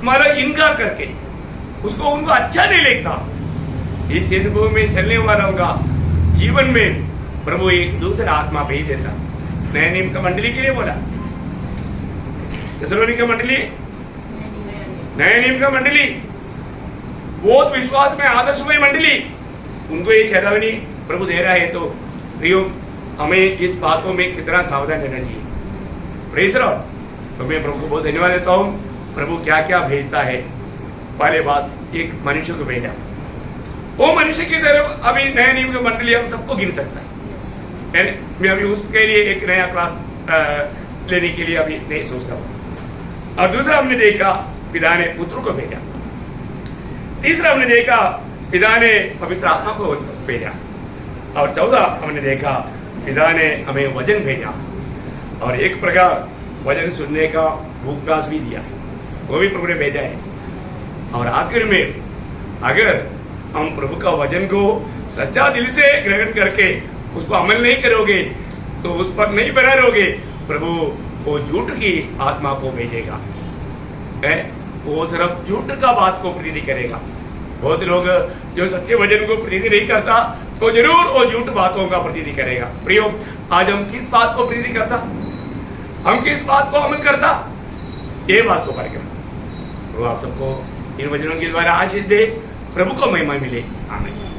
मतलब इनकार करके उसको उनको अच्छा नहीं लगता। इस अनुभव में चलने वाला होगा जीवन में प्रभु एक दूसरा आत्मा भेज देता। नए नियम का मंडली के लिए बोला, थिस्सलुनीकियों का मंडली, नए नियम का मंडली, बहुत विश्वास में आदर्शमय मंडली, उनको ये चेतावनी प्रभु दे रहा है। तो प्रियो, हमें इस बातों में कितना सावधान रहना चाहिए। Praise the Lord. तो मैं प्रभु को बहुत धन्यवाद देता हूँ। प्रभु क्या क्या भेजता है। पहले बात, एक मनुष्य को भेजा। वो मनुष्य की तरफ अभी नए नियम की मंडली हम सबको गिन सकता है। मैं अभी उसके लिए एक नया क्लास लेने के लिए अभी नहीं सोच रहा हूँ। और दूसरा हमने देखा, पिता ने पुत्र को भेजा। तीसरा हमने देखा, पिता ने पवित्र आत्मा को भेजा। और चौथा हमने देखा, पिता ने हमें वचन भेजा। और एक प्रकार वचन सुनने का भूख प्यास भी दिया, वो भी प्रभु ने भेजा है। और आखिर में अगर हम प्रभु का वचन को सच्चा दिल से ग्रहण करके उस पर अमल नहीं करोगे तो उस पर नहीं बना रहोगे, प्रभु वो झूठ की आत्मा को भेजेगा, वो सिर्फ झूठ का बात को प्रतीति करेगा। बहुत लोग जो सत्य वचन को प्रतीति नहीं करता तो जरूर वो झूठ बातों का प्रतीति करेगा। प्रियो, आज हम किस बात को प्रतीति करता, हम किस बात को अमल करता, ये बात को पाएगा। तो आप सबको इन वचनों के द्वारा आशीष दे, प्रभु को महिमा मिले। आमीन।